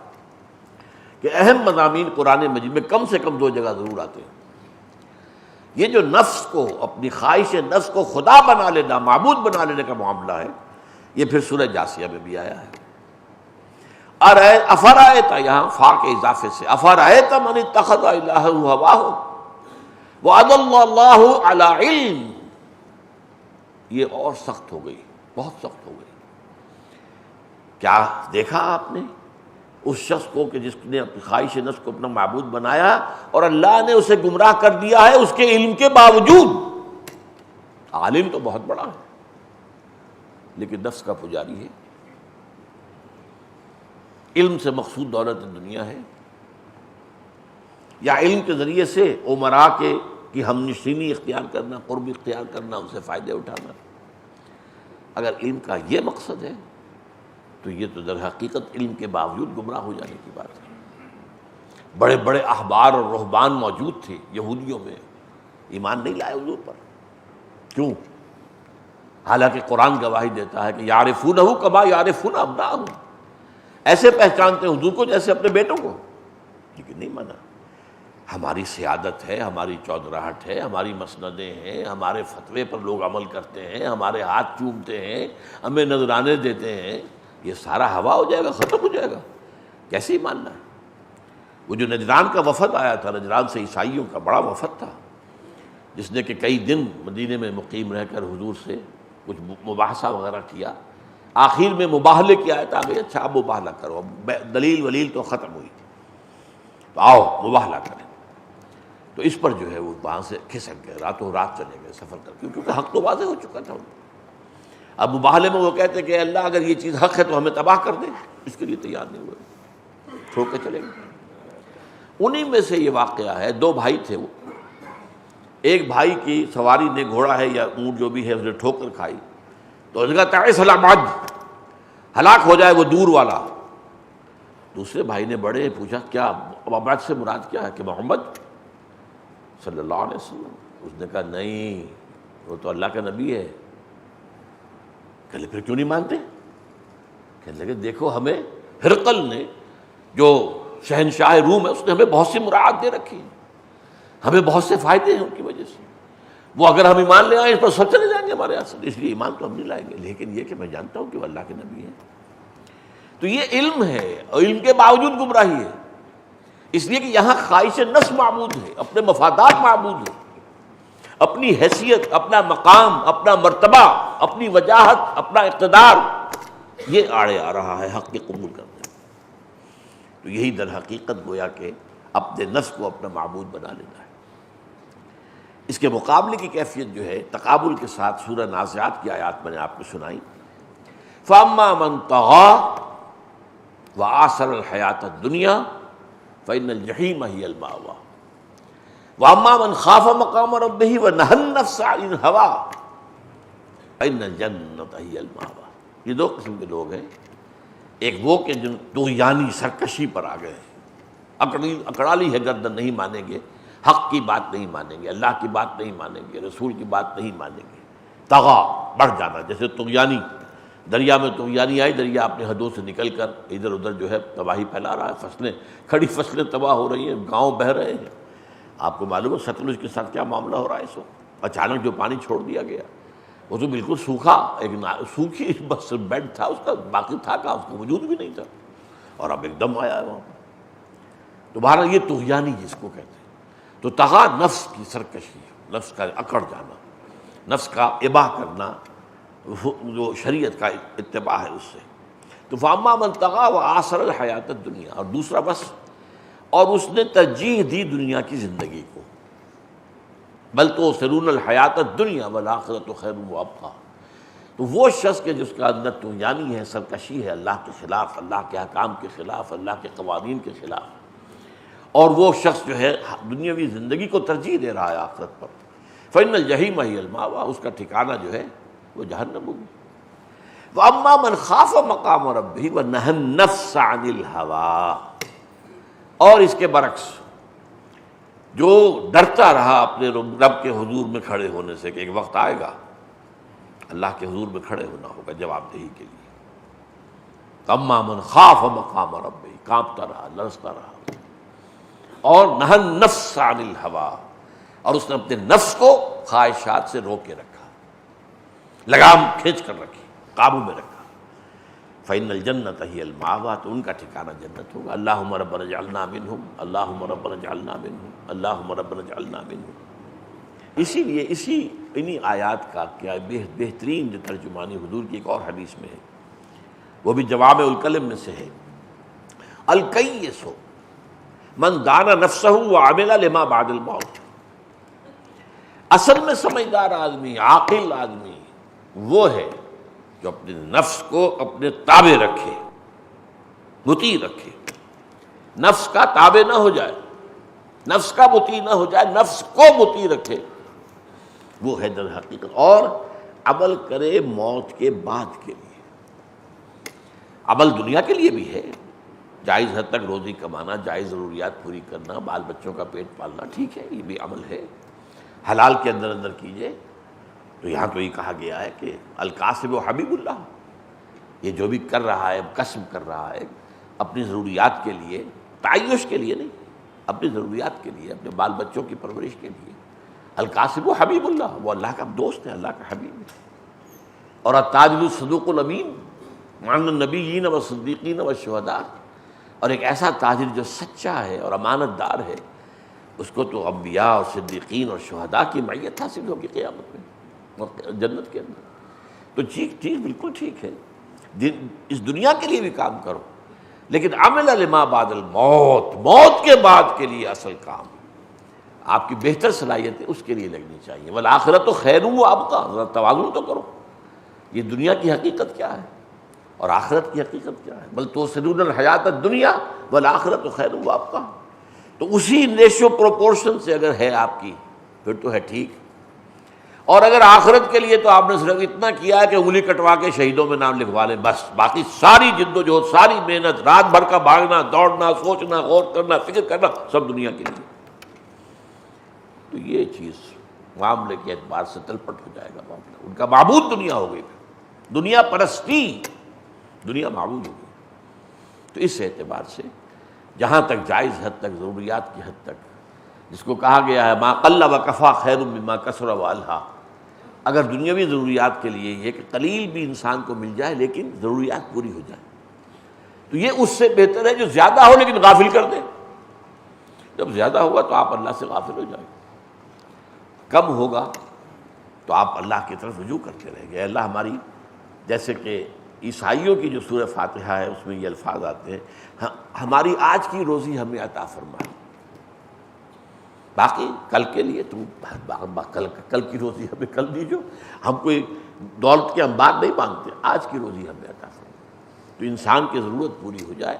کہ اہم مضامین قرآن مجید میں کم سے کم 2 جگہ ضرور آتے ہیں۔ یہ جو نفس کو، اپنی خواہش نفس کو خدا بنا لینا، معبود بنا لینے کا معاملہ ہے، یہ پھر سورہ جاسیہ میں بھی آیا ہے۔ افرأیت، یہاں فا کے اضافے سے، افرأیت من اتخذ الہہ ہواہ واضلہ اللہ علی علم، یہ اور سخت ہو گئی، بہت سخت ہو گئی۔ کیا دیکھا آپ نے اس شخص کو کہ جس نے اپنی خواہش نفس کو اپنا معبود بنایا اور اللہ نے اسے گمراہ کر دیا ہے اس کے علم کے باوجود؟ عالم تو بہت بڑا ہے لیکن نفس کا پجاری ہے۔ علم سے مقصود دولت دنیا ہے، یا علم کے ذریعے سے امراء کی ہم نشینی اختیار کرنا، قرب اختیار کرنا، ان سے فائدے اٹھانا؟ اگر علم کا یہ مقصد ہے تو یہ تو در حقیقت علم کے باوجود گمراہ ہو جانے کی بات ہے۔ بڑے بڑے احبار اور رہبان موجود تھے یہودیوں میں، ایمان نہیں لائے حضور پر، کیوں؟ حالانکہ قرآن گواہی دیتا ہے کہ یعرفونہ کما یعرفون ابناءہم، ایسے پہچانتے ہیں حضور کو جیسے اپنے بیٹوں کو، لیکن نہیں مانا۔ ہماری سیادت ہے، ہماری چودراہٹ ہے، ہماری مسندیں ہیں، ہمارے فتوے پر لوگ عمل کرتے ہیں، ہمارے ہاتھ چومتے ہیں، ہمیں نذرانے دیتے ہیں، یہ سارا ہوا ہو جائے گا، ختم ہو جائے گا، کیسے ہی ماننا ہے؟ وہ جو نجران کا وفد آیا تھا، نجران سے عیسائیوں کا بڑا وفد تھا، جس نے کہ کئی دن مدینے میں مقیم رہ کر حضور سے کچھ مباحثہ وغیرہ کیا، آخر میں مباہلے کی آیت آ گئی، اچھا اب مباہلہ کرو، دلیل ولیل تو ختم ہوئی، تو آؤ مباہلہ کریں۔ تو اس پر جو ہے وہ وہاں سے کھسک گئے، راتوں رات چلے گئے سفر کر کے، کیونکہ حق تو واضح ہو چکا تھا۔ اب مباہلے میں وہ کہتے کہ اللہ اگر یہ چیز حق ہے تو ہمیں تباہ کر دے، اس کے لیے تیار نہیں ہوئے، چھوڑ کے چلے گئے۔ انہی میں سے یہ واقعہ ہے، 2 بھائی تھے وہ، ایک بھائی کی سواری نے، گھوڑا ہے یا اونٹ جو بھی ہے، اس نے ٹھوکر کھائی تو اس نے کہا تعس العبد، ہلاک ہو جائے وہ دور والا۔ دوسرے بھائی نے بڑے پوچھا کیا عبد سے مراد کیا ہے؟ کہ محمد صلی اللہ علیہ وسلم؟ اس نے کہا نہیں، وہ تو اللہ کا نبی ہے۔ کہنے پھر کیوں نہیں مانتے؟ کہنے لگے دیکھو ہمیں ہرقل نے، جو شہنشاہ روم ہے، اس نے ہمیں بہت سی مراعات دے رکھی ہیں، ہمیں بہت سے فائدے ہیں ان کی وجہ سے، وہ اگر ہم ایمان لے آئیں اس پر سب چلے جائیں گے ہمارے ہاتھ سے، اس لیے ایمان تو ہم نہیں لائیں گے، لیکن یہ کہ میں جانتا ہوں کہ وہ اللہ کے نبی ہیں۔ تو یہ علم ہے، اور علم کے باوجود گمراہی ہے، اس لیے کہ یہاں خواہش نفس معبود ہے، اپنے مفادات معبود ہے، اپنی حیثیت، اپنا مقام، اپنا مرتبہ، اپنی وجاہت، اپنا اقتدار، یہ آڑے آ رہا ہے حق کے قبول کرنے۔ تو یہی در حقیقت گویا کہ اپنے نفس کو اپنا معبود بنا لینا ہے۔ اس کے مقابلے کی کیفیت جو ہے تقابل کے ساتھ سورہ نازعات کی آیات میں نے آپ کو سنائی، فَأَمَّا مَنْ طَغَىٰ وَآثَرَ الْحَيَاةَ الدُّنْيَا فَإِنَّ الْجَحِيمَ هِيَ الْمَأْوَىٰ وَأَمَّا مَنْ خَافَ مَقَامَ رَبِّهِ وَنَهَى النَّفْسَ عَنِ الْهَوَىٰ فَإِنَّ الْجَنَّةَ هِيَ الْمَأْوَىٰ۔ یہ 2 قسم کے لوگ ہیں، ایک وہ کہ جن طغیانی سرکشی پر آ گئے، اکڑالی ہے گردن، نہیں مانیں گے، حق کی بات نہیں مانیں گے، اللہ کی بات نہیں مانیں گے، رسول کی بات نہیں مانیں گے۔ طغا، بڑھ جانا، جیسے طغیانی، دریا میں طغیانی آئی، دریا اپنے حدوں سے نکل کر ادھر ادھر جو ہے تباہی پھیلا رہا ہے، فصلیں، کھڑی فصلیں تباہ ہو رہی ہیں، گاؤں بہہ رہے ہیں۔ آپ کو معلوم ہے ستلج کے ساتھ کیا معاملہ ہو رہا ہے اس وقت؟ اچانک جو پانی چھوڑ دیا گیا وہ تو بالکل سوکھا، ایک سوکھی بس بیڈ تھا اس کا، باقی تھا کہاں، اس کا وجود بھی نہیں تھا، اور اب ایک دم آیا ہے وہاں پر۔ تو بہرحال یہ طغیانی جس کو کہتے ہیں، تو طغا نفس کی سرکشی، نفس کا اکڑ جانا، نفس کا اباح کرنا، جو شریعت کا اتباع ہے اس سے۔ تو فاما من طغا وآثر الحیات الدنیا، اور دوسرا بس، اور اس نے ترجیح دی دنیا کی زندگی کو، بل تؤثرون الحیات الدنیا والآخرۃ خیر وابقیٰ۔ تو وہ شخص کے جس کا اندر طغیانی ہے، سرکشی ہے، اللہ کے خلاف، اللہ کے احکام کے خلاف، اللہ کے قوانین کے خلاف، اور وہ شخص جو ہے دنیاوی زندگی کو ترجیح دے رہا ہے آخرت پر، فإن الجحیم ہی المأویٰ، اس کا ٹھکانہ جو ہے وہ جہنم ہوگی۔ وَأَمَّا مَنْ خَافَ مَقَامَ رَبِّهِ وَنَهَى النَّفْسَ عَنِ الْهَوَىٰ، اور اس کے برعکس جو ڈرتا رہا اپنے رب کے حضور میں کھڑے ہونے سے کہ ایک وقت آئے گا اللہ کے حضور میں کھڑے ہونا ہوگا جواب دہی کے لیے۔ اما من خاف مقام ربہ، کانپتا رہا، لرزتا رہا، اور نہى النفس عن الهوى، اور اس نے اپنے نفس کو خواہشات سے روک کے رکھا، لگام کھینچ کر رکھی، قابو میں رکھا۔ فإن الجنة هي المأوى، تو ان کا ٹھکانہ جنت ہوگا۔ اللہم ربنا اجعلنا منہم، اللہم ربنا اجعلنا منہم، اللہم ربنا اجعلنا منہم۔ اسی لیے انہی آیات کا کیا بہترین جو ترجمانی حضور کی ایک اور حدیث میں ہے، وہ بھی جوامع الکلم میں سے ہے، الکیس من دان نفسہ وعمل لما بعد الموت۔ اصل میں سمجھدار آدمی، عاقل آدمی وہ ہے جو اپنے نفس کو اپنے تابع رکھے، مطیع رکھے، نفس کا تابع نہ ہو جائے، نفس کا مطیع نہ ہو جائے، نفس کو مطیع رکھے، وہ ہے در حقیقت، اور عمل کرے موت کے بعد کے لیے۔ عمل دنیا کے لیے بھی ہے، جائز حد تک روزی کمانا، جائز ضروریات پوری کرنا، بال بچوں کا پیٹ پالنا، ٹھیک ہے، یہ بھی عمل ہے، حلال کے اندر اندر کیجئے۔ تو یہاں تو یہ کہا گیا ہے کہ الکاسب و حبیب اللہ، یہ جو بھی کر رہا ہے، کسب کر رہا ہے اپنی ضروریات کے لیے، تعیش کے لیے نہیں، اپنی ضروریات کے لیے، اپنے بال بچوں کی پرورش کے لیے، الکاسب و حبیب اللہ، وہ اللہ کا دوست ہے، اللہ کا حبیب ہے۔ اور التاجر الصدوق الامین مع النبیین والصدیقین والشہداء، اور ایک ایسا تاجر جو سچا ہے اور امانت دار ہے، اس کو تو انبیاء اور صدیقین اور شہداء کی معیت حاصل ہوگی قیامت میں، جنت کے اندر۔ تو ٹھیک بالکل ٹھیک ہے، اس دنیا کے لیے بھی کام کرو، لیکن عمل لما بعد الموت، موت کے بعد کے لیے اصل کام، آپ کی بہتر صلاحیت ہے اس کے لیے لگنی چاہیے۔ والآخرۃ خیر وابقیٰ، ذرا توازن تو کرو، یہ دنیا کی حقیقت کیا ہے اور آخرت کی حقیقت کیا ہے، بل تؤثرون الحیات الدنیا والآخرۃ خیر وابقیٰ۔ تو اسی ریشو پروپورشن سے اگر ہے آپ کی پھر تو ہے ٹھیک، اور اگر آخرت کے لیے تو آپ نے صرف اتنا کیا ہے کہ انگلی کٹوا کے شہیدوں میں نام لکھوا لیں بس، باقی ساری جد و جہد، ساری محنت، رات بھر کا بھاگنا، دوڑنا، سوچنا، غور کرنا، فکر کرنا، سب دنیا کے لیے، تو یہ چیز معاملے کے اعتبار سے تلپٹ ہو جائے گا معاملہ، ان کا معبود دنیا ہو گئی، دنیا پرستی، دنیا معبود ہو گئی۔ تو اس اعتبار سے جہاں تک جائز حد تک، ضروریات کی حد تک، جس کو کہا گیا ہے ما قل و کفا خیر مما کثر و الہا، اگر دنیاوی ضروریات کے لیے یہ کہ قلیل بھی انسان کو مل جائے لیکن ضروریات پوری ہو جائے، تو یہ اس سے بہتر ہے جو زیادہ ہو لیکن غافل کر دے۔ جب زیادہ ہوگا تو آپ اللہ سے غافل ہو جائیں گے، کم ہوگا تو آپ اللہ کی طرف رجوع کرتے رہیں گے۔ اللہ ہماری، جیسے کہ عیسائیوں کی جو سورہ فاتحہ ہے اس میں یہ الفاظ آتے ہیں، ہماری آج کی روزی ہمیں عطا فرمائے، باقی کل کے لیے تم کل کی روزی ہمیں کل دیجو، ہم کوئی دولت کے ہم بات نہیں مانگتے، آج کی روزی ہمیں عطا فرمائے۔ تو انسان کی ضرورت پوری ہو جائے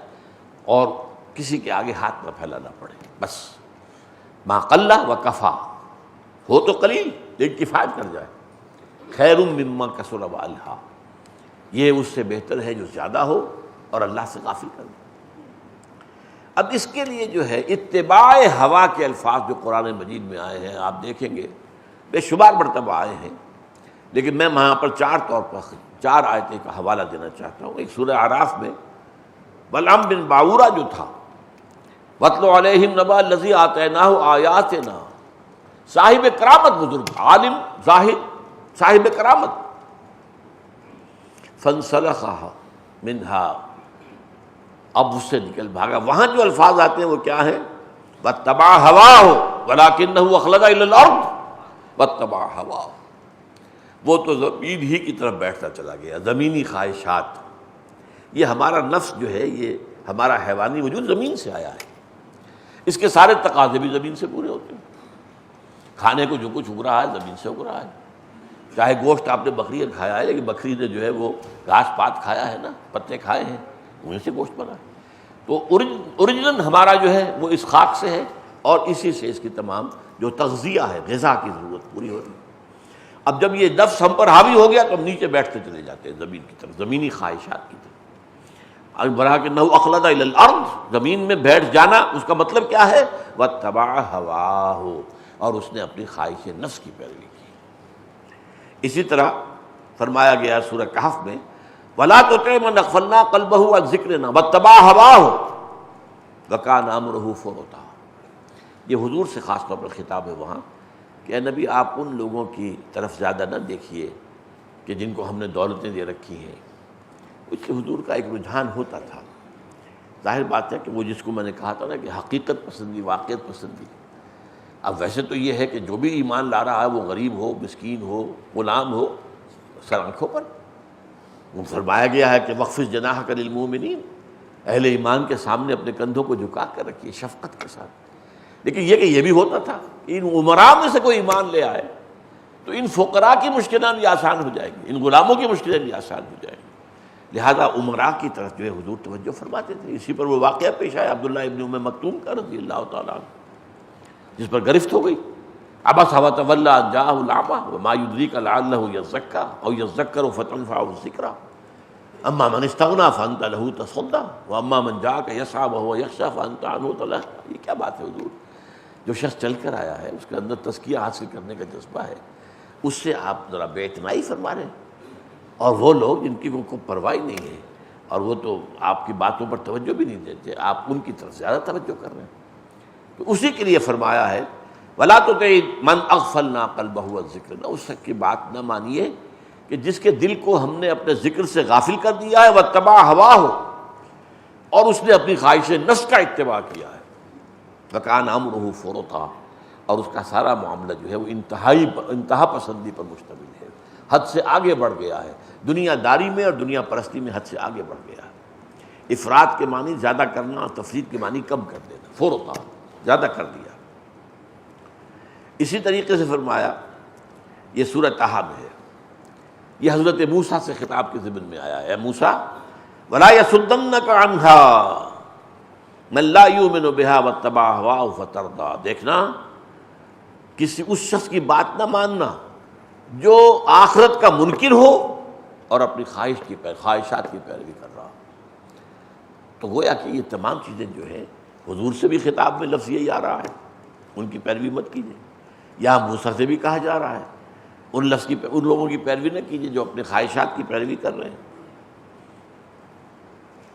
اور کسی کے آگے ہاتھ نہ پھیلانا پڑے، بس ما قل و کفا، ہو تو قلیل لیکن کفایت کر جائے، خیر مما کثر و الہا، یہ اس سے بہتر ہے جو زیادہ ہو اور اللہ سے غافل کر دے۔ اب اس کے لیے جو ہے اتباع ہوا کے الفاظ جو قرآن مجید میں آئے ہیں آپ دیکھیں گے بے شمار مرتبہ آئے ہیں، لیکن میں وہاں پر چار آیتیں کا حوالہ دینا چاہتا ہوں۔ ایک سورہ اعراف میں بلعام بن باورا جو تھا، وَاتْلُ عَلَيْهِمْ نَبَأَ الَّذِي آتَيْنَاهُ آيَاتِنَا، صاحب کرامت بزرگ، عالم زاہد صاحب کرامت، فَانْسَلَخَهَا مِنْهَا، اب اس سے نکل بھاگا۔ وہاں جو الفاظ آتے ہیں وہ کیا ہیں؟ وَاتَّبَعَ هَوَاهُ وَلَٰكِنَّهُ أَخْلَدَ إِلَى الْأَرْضِ وَاتَّبَعَ هَوَاهُ، وہ تو زمین ہی کی طرف بیٹھتا چلا گیا، زمینی خواہشات۔ یہ ہمارا نفس جو ہے، یہ ہمارا حیوانی وجود زمین سے آیا ہے، اس کے سارے تقاضے بھی زمین سے پورے ہوتے ہیں۔ کھانے کو جو کچھ اگ رہا ہے زمین سے اگ رہا ہے، چاہے گوشت آپ نے بکری کا کھایا ہے، لیکن بکری نے جو ہے وہ گھاس پات کھایا ہے نا، پتے کھائے ہیں، انہیں سے گوشت بنا ہے۔ تو اوریجنل ہمارا جو ہے وہ اس خاک سے ہے، اور اسی سے اس کی تمام جو تغذیہ ہے، غذا کی ضرورت پوری ہو رہی ہے۔ اب جب یہ نفس ہم پر حاوی ہو گیا تو ہم نیچے بیٹھتے چلے جاتے ہیں زمین کی طرف، زمینی خواہشات کی طرف۔ وَلَٰكِنَّهُ أَخْلَدَ إِلَى الْأَرْضِ، زمین میں بیٹھ جانا، اس کا مطلب کیا ہے؟ وَاتَّبَعَ هَوَاهُ، اور اس نے اپنی خواہش نفس کی پیروی کی۔ اسی طرح فرمایا گیا سورہ کہف میں وَلَا تُطِعْ مَنْ أَغْفَلْنَا قَلْبَهُ عَنْ ذِكْرِنَا وَاتَّبَعَ هَوَاهُ وَكَانَ أَمْرُهُ فُرُطًا۔ یہ حضور سے خاص طور پر خطاب ہے وہاں کہ اے نبی آپ ان لوگوں کی طرف زیادہ نہ دیکھیے کہ جن کو ہم نے دولتیں دے رکھی ہیں۔ اس کے حضور کا ایک رجحان ہوتا تھا، ظاہر بات ہے کہ وہ جس کو میں نے کہا تھا نا کہ حقیقت پسندی، واقعیت پسندی۔ اب ویسے تو یہ ہے کہ جو بھی ایمان لا رہا ہے وہ غریب ہو، مسکین ہو، غلام ہو، سر آنکھوں پر۔ وہ فرمایا گیا ہے کہ وَخْفِضْ جَنَاحَكَ لِلْمُؤْمِنِينَ، اہل ایمان کے سامنے اپنے کندھوں کو جھکا کر رکھیے شفقت کے ساتھ۔ لیکن یہ کہ یہ بھی ہوتا تھا کہ ان عمراء میں سے کوئی ایمان لے آئے تو ان فقراء کی مشکلیں بھی آسان ہو جائیں گی، ان غلاموں کی مشکلیں بھی آسان ہو جائیں گی۔ لہذا عمراء کی طرف جو ہے حضور توجہ فرماتے تھے۔ اسی پر وہ واقعہ پیش آیا عبداللہ ابن ام مکتوم کا رضی اللہ تعالیٰ عنہ، جس پر گرفت ہو گئی۔ عبس وتولی ان جاءہ الاعمی وما یدریک لعلہ یزکی او یذکر فتنفعہ الذکریٰ اما من استغنی فانت لہ تصدی واما من جاءک یسعی وہو یخشی فانت عنہ تلہی۔ یہ کیا بات ہے حضور؟ جو شخص چل کر آیا ہے اس کے اندر تزکیہ حاصل کرنے کا جذبہ ہے، اس سے آپ ذرا بے اعتنائی فرما رہے ہیں، اور وہ لوگ جن کی کوئی پرواہ نہیں ہے اور وہ تو آپ کی باتوں پر توجہ بھی نہیں دیتے، آپ ان کی طرف زیادہ توجہ کر رہے ہیں۔ تو اسی کے لیے فرمایا ہے وَلَا تُطِعْ مَنْ أَغْفَلْنَا قَلْبَهُ عَنْ ذِكْرِنَا، اس شخص کی بات نہ مانیے کہ جس کے دل کو ہم نے اپنے ذکر سے غافل کر دیا ہے، وَاتَّبَعَ هَوَاهُ، اور اس نے اپنی خواہش نفس کا اتباع کیا ہے، وَكَانَ أَمْرُهُ فُرُطًا، اور اس کا سارا معاملہ جو ہے وہ انتہا پسندی پر مشتمل ہے، حد سے آگے بڑھ گیا ہے، دنیا داری میں اور دنیا پرستی میں حد سے آگے بڑھ گیا ہے۔ افراد کے معنی زیادہ کرنا اور تفرید کے معنی کم کر دینا، فرطا زیادہ کر دیا۔ اسی طریقے سے فرمایا، یہ سورہ طٰہٰ میں ہے، یہ حضرت موسیٰ سے خطاب کے ضمن میں آیا ہے، اے موسیٰ وَلَا يَصُدَّنَّكَ عَنْهَا مَن لَّا يُؤْمِنُ بِهَا وَاتَّبَعَ هَوَاهُ فَتَرْضَىٰ، دیکھنا کسی اس شخص کی بات نہ ماننا جو آخرت کا منکر ہو اور اپنی خواہشات کی پیروی کر رہا ہو۔ تو گویا کہ یہ تمام چیزیں جو ہیں حضور سے بھی خطاب میں لفظ یہی آ رہا ہے، ان کی پیروی مت کیجیے۔ یہاں موسیٰ سے بھی کہا جا رہا ہے ان لوگوں کی پیروی نہ کیجیے جو اپنے خواہشات کی پیروی کر رہے ہیں۔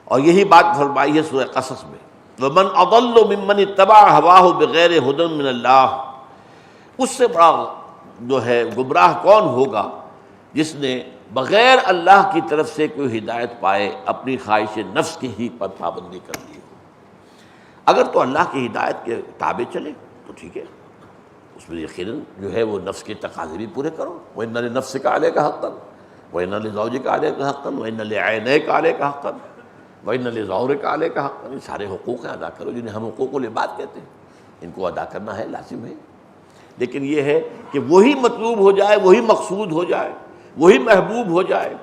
اور یہی بات فرمائی ہے سورہ قصص میں وَمَنْ أَضَلُّ مِمَّنِ اتَّبَعَ هَوَاهُ بِغَيْرِ هُدًى مِّنَ اللَّهِ، اس سے بڑا جو ہے گمراہ کون ہوگا جس نے بغیر اللہ کی طرف سے کوئی ہدایت پائے اپنی خواہش نفس کی ہی پر پابندی کر لی ہو۔ اگر تو اللہ کی ہدایت کے تابع چلے تو ٹھیک ہے، اس میں یقیناً جو ہے وہ نفس کے تقاضے بھی پورے کرو، وَإِنَّ لِنَفْسِكَ عَلَيْكَ حَقًّا وَإِنَّ لِزَوْجِكَ عَلَيْكَ حَقًّا وَإِنَّ لِعَيْنَيْكَ عَلَيْكَ حَقًّا وَإِنَّ لِزَوْرِكَ عَلَيْكَ حَقًّا، یہ سارے حقوق ہیں، ادا کرو، جنہیں ہم حقوق العباد کہتے ہیں، ان کو ادا کرنا ہے، لازم ہے۔ لیکن یہ ہے کہ وہی مطلوب ہو جائے، وہی مقصود ہو جائے، وہی محبوب ہو جائے،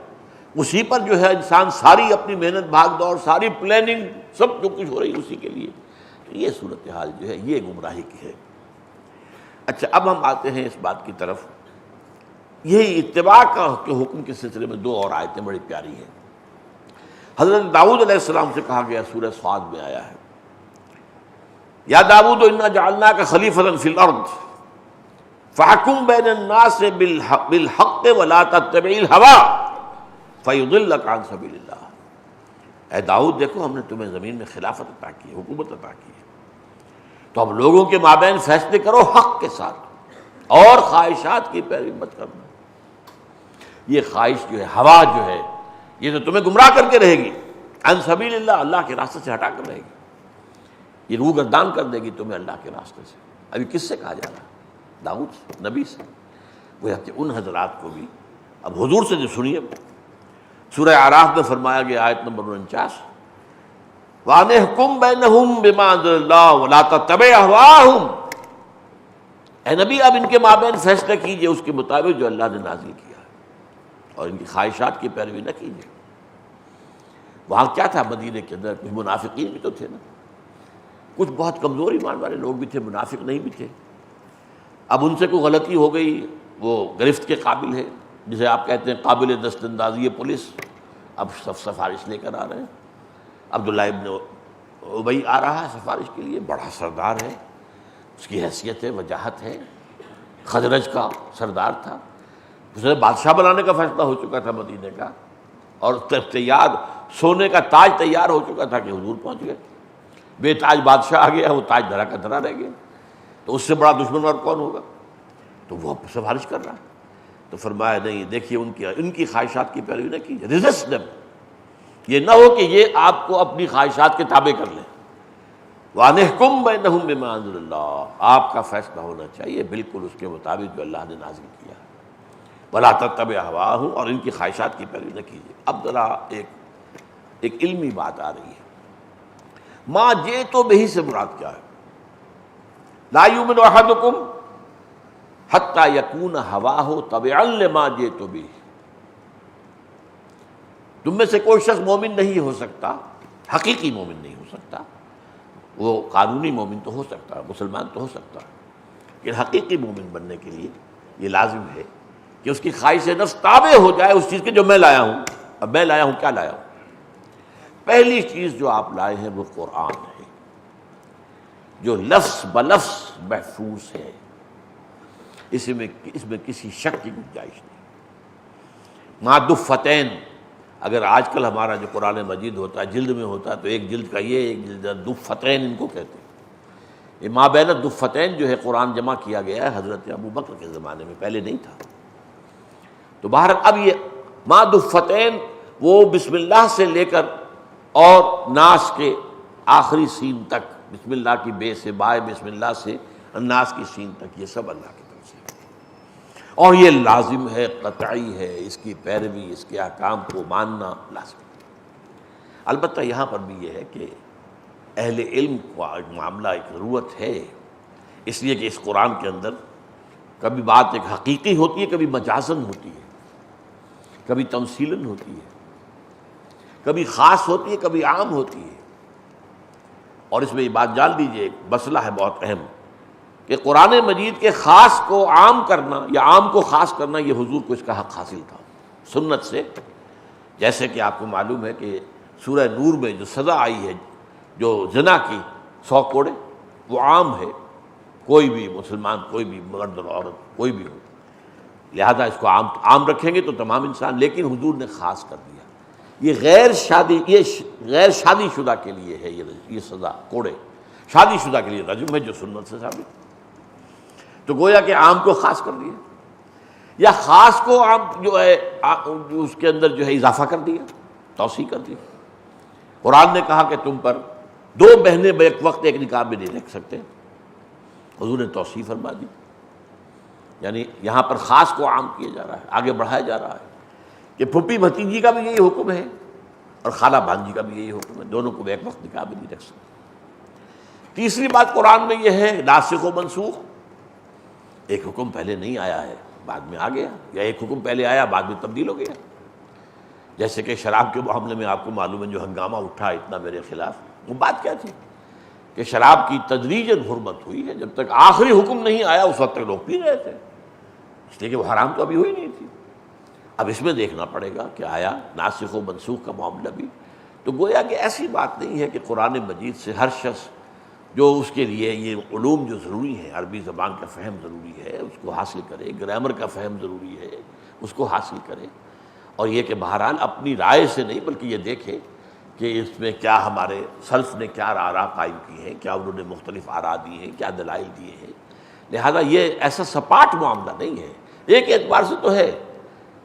اسی پر جو ہے انسان ساری اپنی محنت بھاگ دوڑ، ساری پلاننگ سب جو کچھ ہو رہی اسی کے لیے، تو یہ صورتحال جو ہے یہ گمراہی کی ہے۔ اچھا، اب ہم آتے ہیں اس بات کی طرف، یہی اتباع کے حکم کے سلسلے میں دو اور آیتیں بڑی پیاری ہیں۔ حضرت داؤد علیہ السلام سے کہا گیا، سورہ صاد میں آیا ہے یا داؤد انا جعلناک خلیفۃ فی الارض فاحکم بین الناس بالحق ولا تتبع الہوی فیضلک عن سبیل اللہ. اے داؤد دیکھو ہم نے تمہیں زمین میں خلافت عطا کی ہے، حکومت عطا کی ہے، تو اب لوگوں کے مابین فیصلے کرو حق کے ساتھ اور خواہشات کی پیروی مت کرنا. یہ خواہش جو ہے، ہوا جو ہے، یہ تو تمہیں گمراہ کر کے رہے گی، عن سبیل اللہ، اللہ کے راستے سے ہٹا کر رہے گی، یہ روح گردان کر دے گی تمہیں اللہ کے راستے سے. ابھی کس سے کہا جا رہا ہے؟ داؤد سے، نبی سے. وہ کہ ان حضرات کو بھی اب حضور سے جو سنیے، سورہ اعراف میں فرمایا گیا آیت نمبر 49 وَأَنِ بَيْنَهُمْ بِمَا أَنزَلَ اللَّهُ وَلَا تَتَّبِعْ أَهْوَاءَهُمْ. اے نبی اب ان کے مابین فیصلہ کیجئے اس کے مطابق جو اللہ نے نازل کیا ہے، اور ان کی خواہشات کی پیروی نہ کیجئے. وہاں کیا تھا مدینے کے اندر؟ کچھ منافقین بھی تو تھے نا، کچھ بہت کمزور ایمان والے لوگ بھی تھے، منافق نہیں بھی تھے. اب ان سے کوئی غلطی ہو گئی، وہ گرفت کے قابل ہے، جسے آپ کہتے ہیں قابل دست اندازی پولیس. اب سفارش لے کر آ رہے ہیں. عبداللہ ابن ابی آ رہا ہے سفارش کے لیے، بڑا سردار ہے، اس کی حیثیت ہے، وجاہت ہے، خزرج کا سردار تھا، اسے بادشاہ بنانے کا فیصلہ ہو چکا تھا مدینے کا، اور تیار سونے کا تاج تیار ہو چکا تھا کہ حضور پہنچ گئے. بے تاج بادشاہ آ گیا، وہ تاج دھرا کا دھرا رہ گیا، تو اس سے بڑا دشمن اور کون ہوگا؟ تو وہ سفارش کر رہا ہے. تو فرمایا نہیں، دیکھیے ان کی خواہشات کی پیروی نہ کیجیے، ریزسٹ دیم. یہ نہ ہو کہ یہ آپ کو اپنی خواہشات کے تابع کر لیں. وَأَنِحْكُمْ بَيْنَهُمْ بِمَا أَنزَلَ اللَّهُ، آپ کا فیصلہ ہونا چاہیے بالکل اس کے مطابق جو اللہ نے نازل کیا ہے. وَلَا تَتَّبِعْ هَوَاهُمْ، اور ان کی خواہشات کی پیروی نہ کیجیے. اب ذرا ایک علمی بات آ رہی ہے. ما جئت بہ سے مراد کیا ہے؟ لا یؤمن احدکم حتی یکون ہواہ تبعا لما جئت بہ. تم میں سے کوئی شخص مومن نہیں ہو سکتا، حقیقی مومن نہیں ہو سکتا. وہ قانونی مومن تو ہو سکتا ہے، مسلمان تو ہو سکتا ہے، لیکن حقیقی مومن بننے کے لیے یہ لازم ہے کہ اس کی خواہش نفس تابع ہو جائے اس چیز کے جو میں لایا ہوں. اب میں لایا ہوں، کیا لایا ہوں؟ پہلی چیز جو آپ لائے ہیں وہ قرآن ہے، جو لفظ بلفظ محفوظ ہے، اس میں کسی شک کی گنجائش نہیں. ما دفتین، اگر آج کل ہمارا جو قرآن مجید ہوتا ہے جلد میں ہوتا ہے تو ایک جلد کا یہ، ایک جلد دفتین ان کو کہتے ہیں. یہ ما بین دفتین جو ہے قرآن جمع کیا گیا ہے حضرت ابو بکر کے زمانے میں، پہلے نہیں تھا. تو باہر اب یہ ما دفتین وہ بسم اللہ سے لے کر اور ناس کے آخری سین تک، بسم اللہ کی بے سے بائے، بسم اللہ سے الناس کی سین تک، یہ سب اللہ کی طرف سے ہے. اور یہ لازم ہے، قطعی ہے، اس کی پیروی، اس کے احکام کو ماننا لازم ہے. البتہ یہاں پر بھی یہ ہے کہ اہل علم کو معاملہ ایک ضرورت ہے، اس لیے کہ اس قرآن کے اندر کبھی بات ایک حقیقی ہوتی ہے، کبھی مجازن ہوتی ہے، کبھی تمثیلاً ہوتی ہے، کبھی خاص ہوتی ہے، کبھی عام ہوتی ہے. اور اس میں یہ بات جان لیجیے، ایک مسئلہ ہے بہت اہم کہ قرآن مجید کے خاص کو عام کرنا یا عام کو خاص کرنا، یہ حضور کو اس کا حق حاصل تھا سنت سے. جیسے کہ آپ کو معلوم ہے کہ سورہ نور میں جو سزا آئی ہے جو زنا کی 100 کوڑے، وہ عام ہے، کوئی بھی مسلمان، کوئی بھی مرد اور عورت، کوئی بھی ہو، لہذا اس کو عام رکھیں گے تو تمام انسان. لیکن حضور نے خاص کر دیا، یہ غیر شادی شدہ کے لیے ہے یہ سزا کوڑے، شادی شدہ کے لیے رجم ہے جو سنت سے ثابت. تو گویا کہ عام کو خاص کر دیا، یا خاص کو عام جو ہے اس کے اندر جو ہے اضافہ کر دیا، توسیع کر دی. قرآن نے کہا کہ تم پر 2 بہنیں بیک وقت ایک نکاح میں نہیں رکھ سکتے، حضور نے توسیع فرما دی. یعنی یہاں پر خاص کو عام کیا جا رہا ہے، آگے بڑھایا جا رہا ہے کہ پھوپھی بھتیجی کا بھی یہی حکم ہے اور خالہ بھانجی کا بھی یہی حکم ہے، دونوں کو بیک وقت نکاح میں نہیں رکھ سکتے. تیسری بات قرآن میں یہ ہے ناسخ و منسوخ. ایک حکم پہلے نہیں آیا ہے، بعد میں آ گیا، یا ایک حکم پہلے آیا بعد میں تبدیل ہو گیا. جیسے کہ شراب کے معاملے میں آپ کو معلوم ہے جو ہنگامہ اٹھا اتنا میرے خلاف، وہ بات کیا تھی کہ شراب کی تدریجاً حرمت ہوئی ہے، جب تک آخری حکم نہیں آیا اس وقت تک لوگ پی رہے تھے، اس لیے کہ وہ حرام تو ابھی ہوئی نہیں تھی. اب اس میں دیکھنا پڑے گا کہ آیا ناسخ و منسوخ کا معاملہ بھی. تو گویا کہ ایسی بات نہیں ہے کہ قرآن مجید سے ہر شخص جو اس کے لیے یہ علوم جو ضروری ہیں، عربی زبان کا فہم ضروری ہے، اس کو حاصل کرے، گرامر کا فہم ضروری ہے، اس کو حاصل کرے، اور یہ کہ بہرحال اپنی رائے سے نہیں بلکہ یہ دیکھے کہ اس میں کیا ہمارے سلف نے کیا آراء قائم کی ہیں، کیا انہوں نے مختلف آراء دی ہیں، کیا دلائل دیے ہیں۔ لہذا یہ ایسا سپاٹ معاملہ نہیں ہے، ایک اعتبار سے تو ہے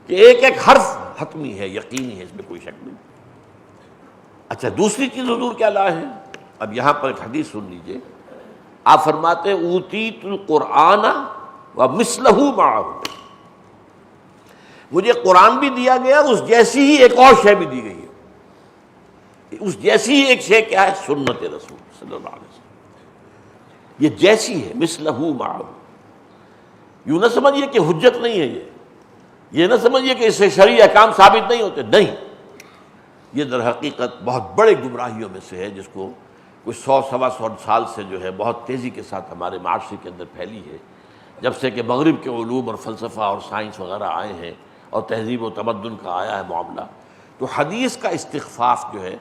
کہ ایک ایک حرف حتمی ہے، یقینی ہے، اس میں کوئی شک نہیں۔ اچھا، دوسری چیز حضور کیا لائے ہیں؟ اب یہاں پر ایک حدیث سن لیجئے، آپ فرماتے ہیں اوتیت القرآن ومثلہ معہ، مجھے قرآن بھی دیا گیا، اس جیسی ہی ایک اور شے بھی دی گئی ہے۔ اس جیسی ہی ایک شے کیا ہے؟ سنت رسول صلی اللہ علیہ وسلم، یہ جیسی ہے، مثلہ معہ۔ یوں نہ سمجھیے کہ حجت نہیں ہے، یہ نہ سمجھیے کہ اس سے شرعی احکام ثابت نہیں ہوتے، نہیں، یہ در حقیقت بہت بڑے گمراہیوں میں سے ہے، جس کو کچھ 100-125 سال سے جو ہے بہت تیزی کے ساتھ ہمارے معاشرے کے اندر پھیلی ہے، جب سے کہ مغرب کے علوم اور فلسفہ اور سائنس وغیرہ آئے ہیں اور تہذیب و تمدن کا آیا ہے معاملہ۔ تو حدیث کا استخفاف جو ہے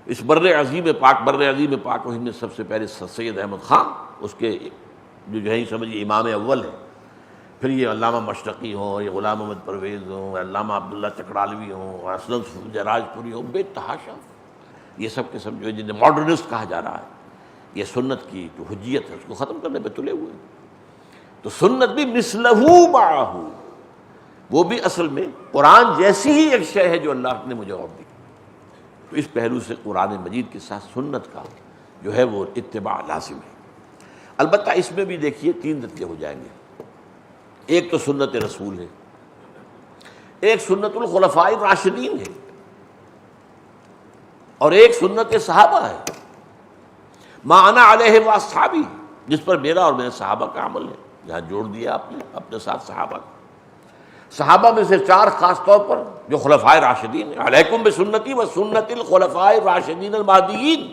اس بر عظیم پاک و ہند میں سب سے پہلے سید احمد خان، اس کے جو ہے سمجھیے امام اول ہیں، پھر یہ علامہ مشرقی ہوں، یہ غلام احمد پرویز ہوں، علامہ عبداللہ چکڑالوی ہوں، اسلم جراج پوری ہوں، بے تحاشا یہ سب کے سب جو ہے جنہیں ماڈرنسٹ کہا جا رہا ہے، یہ سنت کی جو حجیت ہے اس کو ختم کرنے پہ تلے ہوئے ہیں۔ تو سنت بھی مثلہ معہ، وہ بھی اصل میں قرآن جیسی ہی ایک شے ہے جو اللہ نے مجھے اور دی۔ تو اس پہلو سے قرآن مجید کے ساتھ سنت کا جو ہے وہ اتباع لازم ہے۔ البتہ اس میں بھی دیکھیے 3 درجے ہو جائیں گے، ایک تو سنت رسول ہے، ایک سنت الخلفاء الراشدین ہے، اور ایک سنت صحابہ ہے، ما انا علیہ واصحابی، جس پر میرا اور میرے صحابہ کا عمل ہے۔ یہاں جوڑ دیا آپ نے اپنے ساتھ صحابہ کا، صحابہ میں سے 4 خاص طور پر جو خلفائے راشدین ہیں، علیکم بسنتی و سنت الخلفاء الراشدین المہدیین،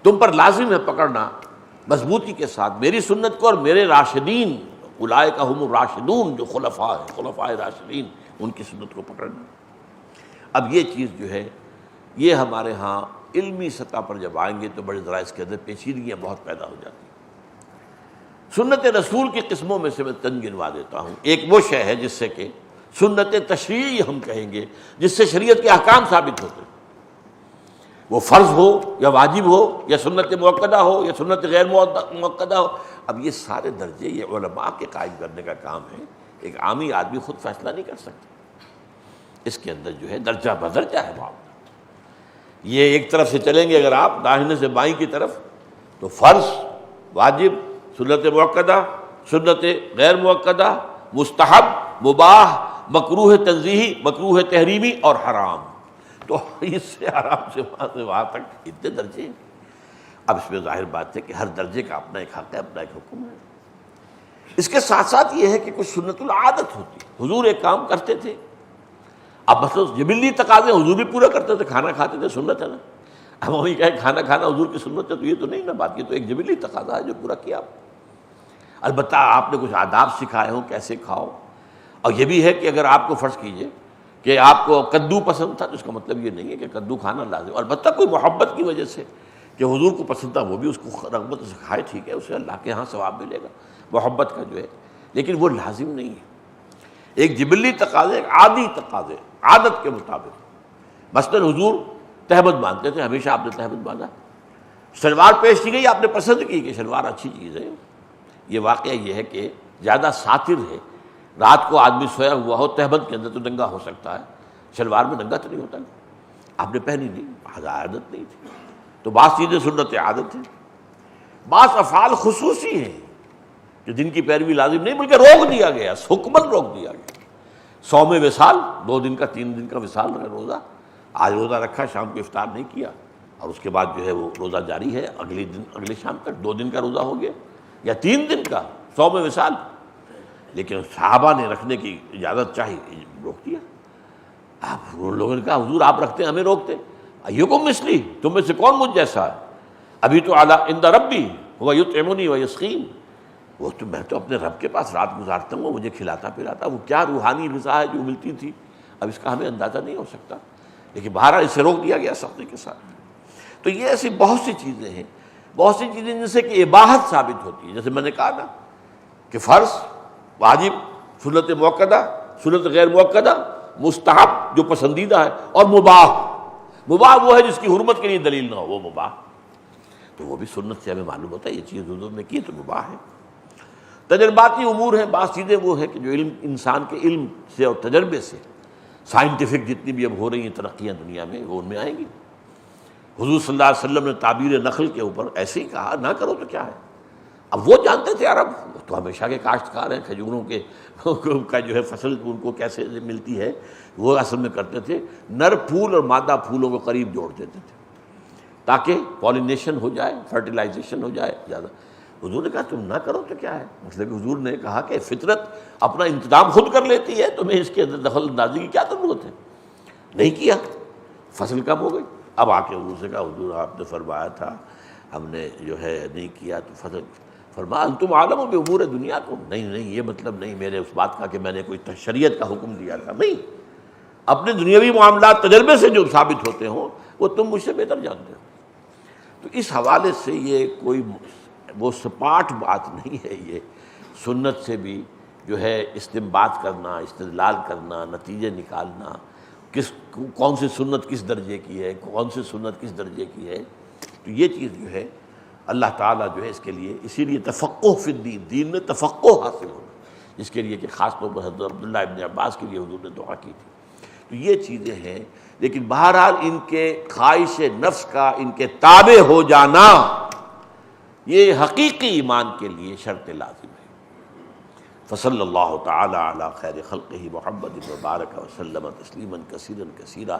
تم پر لازم ہے پکڑنا مضبوطی کے ساتھ میری سنت کو اور میرے راشدین، اولئک هم الراشدون، جو خلفاء ہیں، خلفاء راشدین، ان کی سنت کو پکڑنا۔ اب یہ چیز جو ہے یہ ہمارے ہاں علمی سطح پر جب آئیں گے تو بڑے ذرا اس کے اندر پیچیدگیاں بہت پیدا ہو جاتی ہیں۔ سنت رسول کی قسموں میں سے میں چند گنوا دیتا ہوں۔ ایک وہ شے ہے جس سے کہ سنت تشریعی ہم کہیں گے، جس سے شریعت کے احکام ثابت ہوتے ہیں، وہ فرض ہو یا واجب ہو یا سنت مؤکدہ ہو یا سنت غیر مؤکدہ ہو۔ اب یہ سارے درجے یہ علماء کے قائم کرنے کا کام ہے، ایک عامی آدمی خود فیصلہ نہیں کر سکتا۔ اس کے اندر جو ہے درجہ بدرجہ ہے معاملہ۔ یہ ایک طرف سے چلیں گے اگر آپ داہنے سے بائیں کی طرف، تو فرض، واجب، سنت مؤکدہ، سنت غیر مؤکدہ، مستحب، مباح، مکروہ تنزیہی، مکروہ تحریمی اور حرام۔ تو اس سے آرام سے وہاں سے وہاں تک اتنے درجے ہیں۔ اب اس میں ظاہر بات ہے کہ ہر درجے کا اپنا ایک حق ہے، اپنا ایک حکم ہے۔ اس کے ساتھ ساتھ یہ ہے کہ کچھ سنت العادت ہوتی ہے۔ حضور ایک کام کرتے تھے، اب مثلا جبلی تقاضے حضور بھی پورا کرتے تھے، کھانا کھاتے تھے، سنت ہے نا۔ اب وہی کہیں کھانا کھانا حضور کی سنت ہے تو یہ تو نہیں نا بات، یہ تو ایک جبلی تقاضا ہے جو پورا کیا آپ۔ البتہ آپ نے کچھ آداب سکھائے ہوں کیسے کھاؤ، اور یہ بھی ہے کہ اگر آپ کو فرض کیجئے کہ آپ کو کدو پسند تھا تو اس کا مطلب یہ نہیں ہے کہ کدو کھانا لازم، البتہ کوئی محبت کی وجہ سے کہ حضور کو پسند تھا وہ بھی اس کو رغبت سے کھائے، ٹھیک ہے، اسے اللہ کے ہاں ثواب ملے گا محبت کا جو ہے، لیکن وہ لازم نہیں ہے۔ ایک جبلی تقاضے، ایک عادی تقاضے، عادت کے مطابق۔ مثلا حضور تہمت باندھتے تھے، ہمیشہ آپ نے تہمت باندھا، شلوار پیش کی گئی، آپ نے پسند کی کہ شلوار اچھی چیز ہے۔ یہ واقعہ یہ ہے کہ زیادہ ساتر ہے، رات کو آدمی سویا ہوا ہو تہمت کے اندر تو ننگا ہو سکتا ہے، شلوار میں ننگا تو نہیں ہوتا، آپ نے پہنی نہیں، عادت نہیں تھی۔ تو بعض چیزیں سنت عادت ہیں، بعض افعال خصوصی ہیں کہ جن کی پیروی لازم نہیں بلکہ روک دیا گیا، حکماً روک دیا گیا۔ صوم وصال، 2 دن کا 3 دن کا وصال ہے روزہ، آج روزہ رکھا، شام کو افطار نہیں کیا، اور اس کے بعد جو ہے وہ روزہ جاری ہے اگلے شام تک، 2 دن کا روزہ ہو گیا یا 3 دن کا صوم وصال، لیکن صحابہ نے رکھنے کی اجازت چاہی، روک دیا۔ آپ لوگوں نے کہا حضور آپ رکھتے ہیں ہمیں روکتے، ایکم مثلی، تم میں سے کون مجھ جیسا ہے، ابھی تو اعلیٰ عند ربی ہوا یطعمنی و یسقین، وہ تو میں تو اپنے رب کے پاس رات گزارتا ہوں، وہ مجھے کھلاتا پلاتا، وہ کیا روحانی غذا ہے جو ملتی تھی، اب اس کا ہمیں اندازہ نہیں ہو سکتا، لیکن بہرحال اسے روک دیا گیا سختی کے ساتھ۔ تو یہ ایسی بہت سی چیزیں ہیں بہت سی چیزیں جن سے کہ اباحت ثابت ہوتی ہے، جیسے میں نے کہا نا کہ فرض، واجب، سنت موقدہ، سنت غیر موقدہ، مستحب جو پسندیدہ ہے، اور مباح۔ مباح وہ ہے جس کی حرمت کے لیے دلیل نہ ہو، وہ مباح، تو وہ بھی سنت سے ہمیں معلوم ہوتا ہے یہ چیز حضور نے کی تو مباح ہے۔ تجرباتی امور ہیں، بعض چیزیں وہ ہیں کہ جو علم، انسان کے علم سے اور تجربے سے، سائنٹیفک جتنی بھی اب ہو رہی ہیں ترقیاں دنیا میں، وہ ان میں آئیں گی۔ حضور صلی اللہ علیہ وسلم نے تعبیر نخل کے اوپر ایسے ہی کہا، نہ کرو تو کیا ہے۔ اب وہ جانتے تھے عرب، تو ہمیشہ کے کاشتکار ہیں، کھجوروں کے کا جو ہے فصل ان کو کیسے ملتی ہے، وہ اصل میں کرتے تھے، نر پھول اور مادہ پھولوں کو قریب جوڑ دیتے تھے تاکہ پولینیشن ہو جائے، فرٹیلائزیشن ہو جائے زیادہ۔ حضور نے کہا تم نہ کرو تو کیا ہے، مطلب حضور نے کہا کہ فطرت اپنا انتظام خود کر لیتی ہے، تمہیں اس کے اندر دخل اندازی کی کیا ضرورت ہے۔ نہیں کیا، فصل کم ہو گئی۔ اب آ کے حضور سے کہا حضور آپ نے فرمایا تھا، ہم نے جو ہے نہیں کیا تو فصل، فرمایا انتم عالم بامور دنیا کو، نہیں یہ مطلب نہیں میرے اس بات کا کہ میں نے کوئی شریعت کا حکم دیا تھا، نہیں، اپنے دنیاوی معاملات تجربے سے جو ثابت ہوتے ہوں وہ تم مجھ سے بہتر جانتے ہو۔ تو اس حوالے سے یہ کوئی وہ سپاٹ بات نہیں ہے، یہ سنت سے بھی جو ہے استنباط کرنا، استدلال کرنا، نتیجے نکالنا، کون سی سنت کس درجے کی ہے، کون سی سنت کس درجے کی ہے، تو یہ چیز جو ہے اللہ تعالیٰ جو ہے اس کے لیے، اسی لیے تفقہ فی الدین، دین میں تفقہ حاصل ہونا، جس کے لیے کہ خاص طور پر حضرت عبداللہ ابن عباس کے لیے حضور نے دعا کی تھی۔ تو یہ چیزیں ہیں، لیکن بہرحال ان کے خواہش نفس کا ان کے تابع ہو جانا یہ حقیقی ایمان کے لیے شرط لازم ہے۔ فصلی اللہ تعالی علی خیر خلقہ محمد وبارک وسلم تسلیما کثیرا کثیرا۔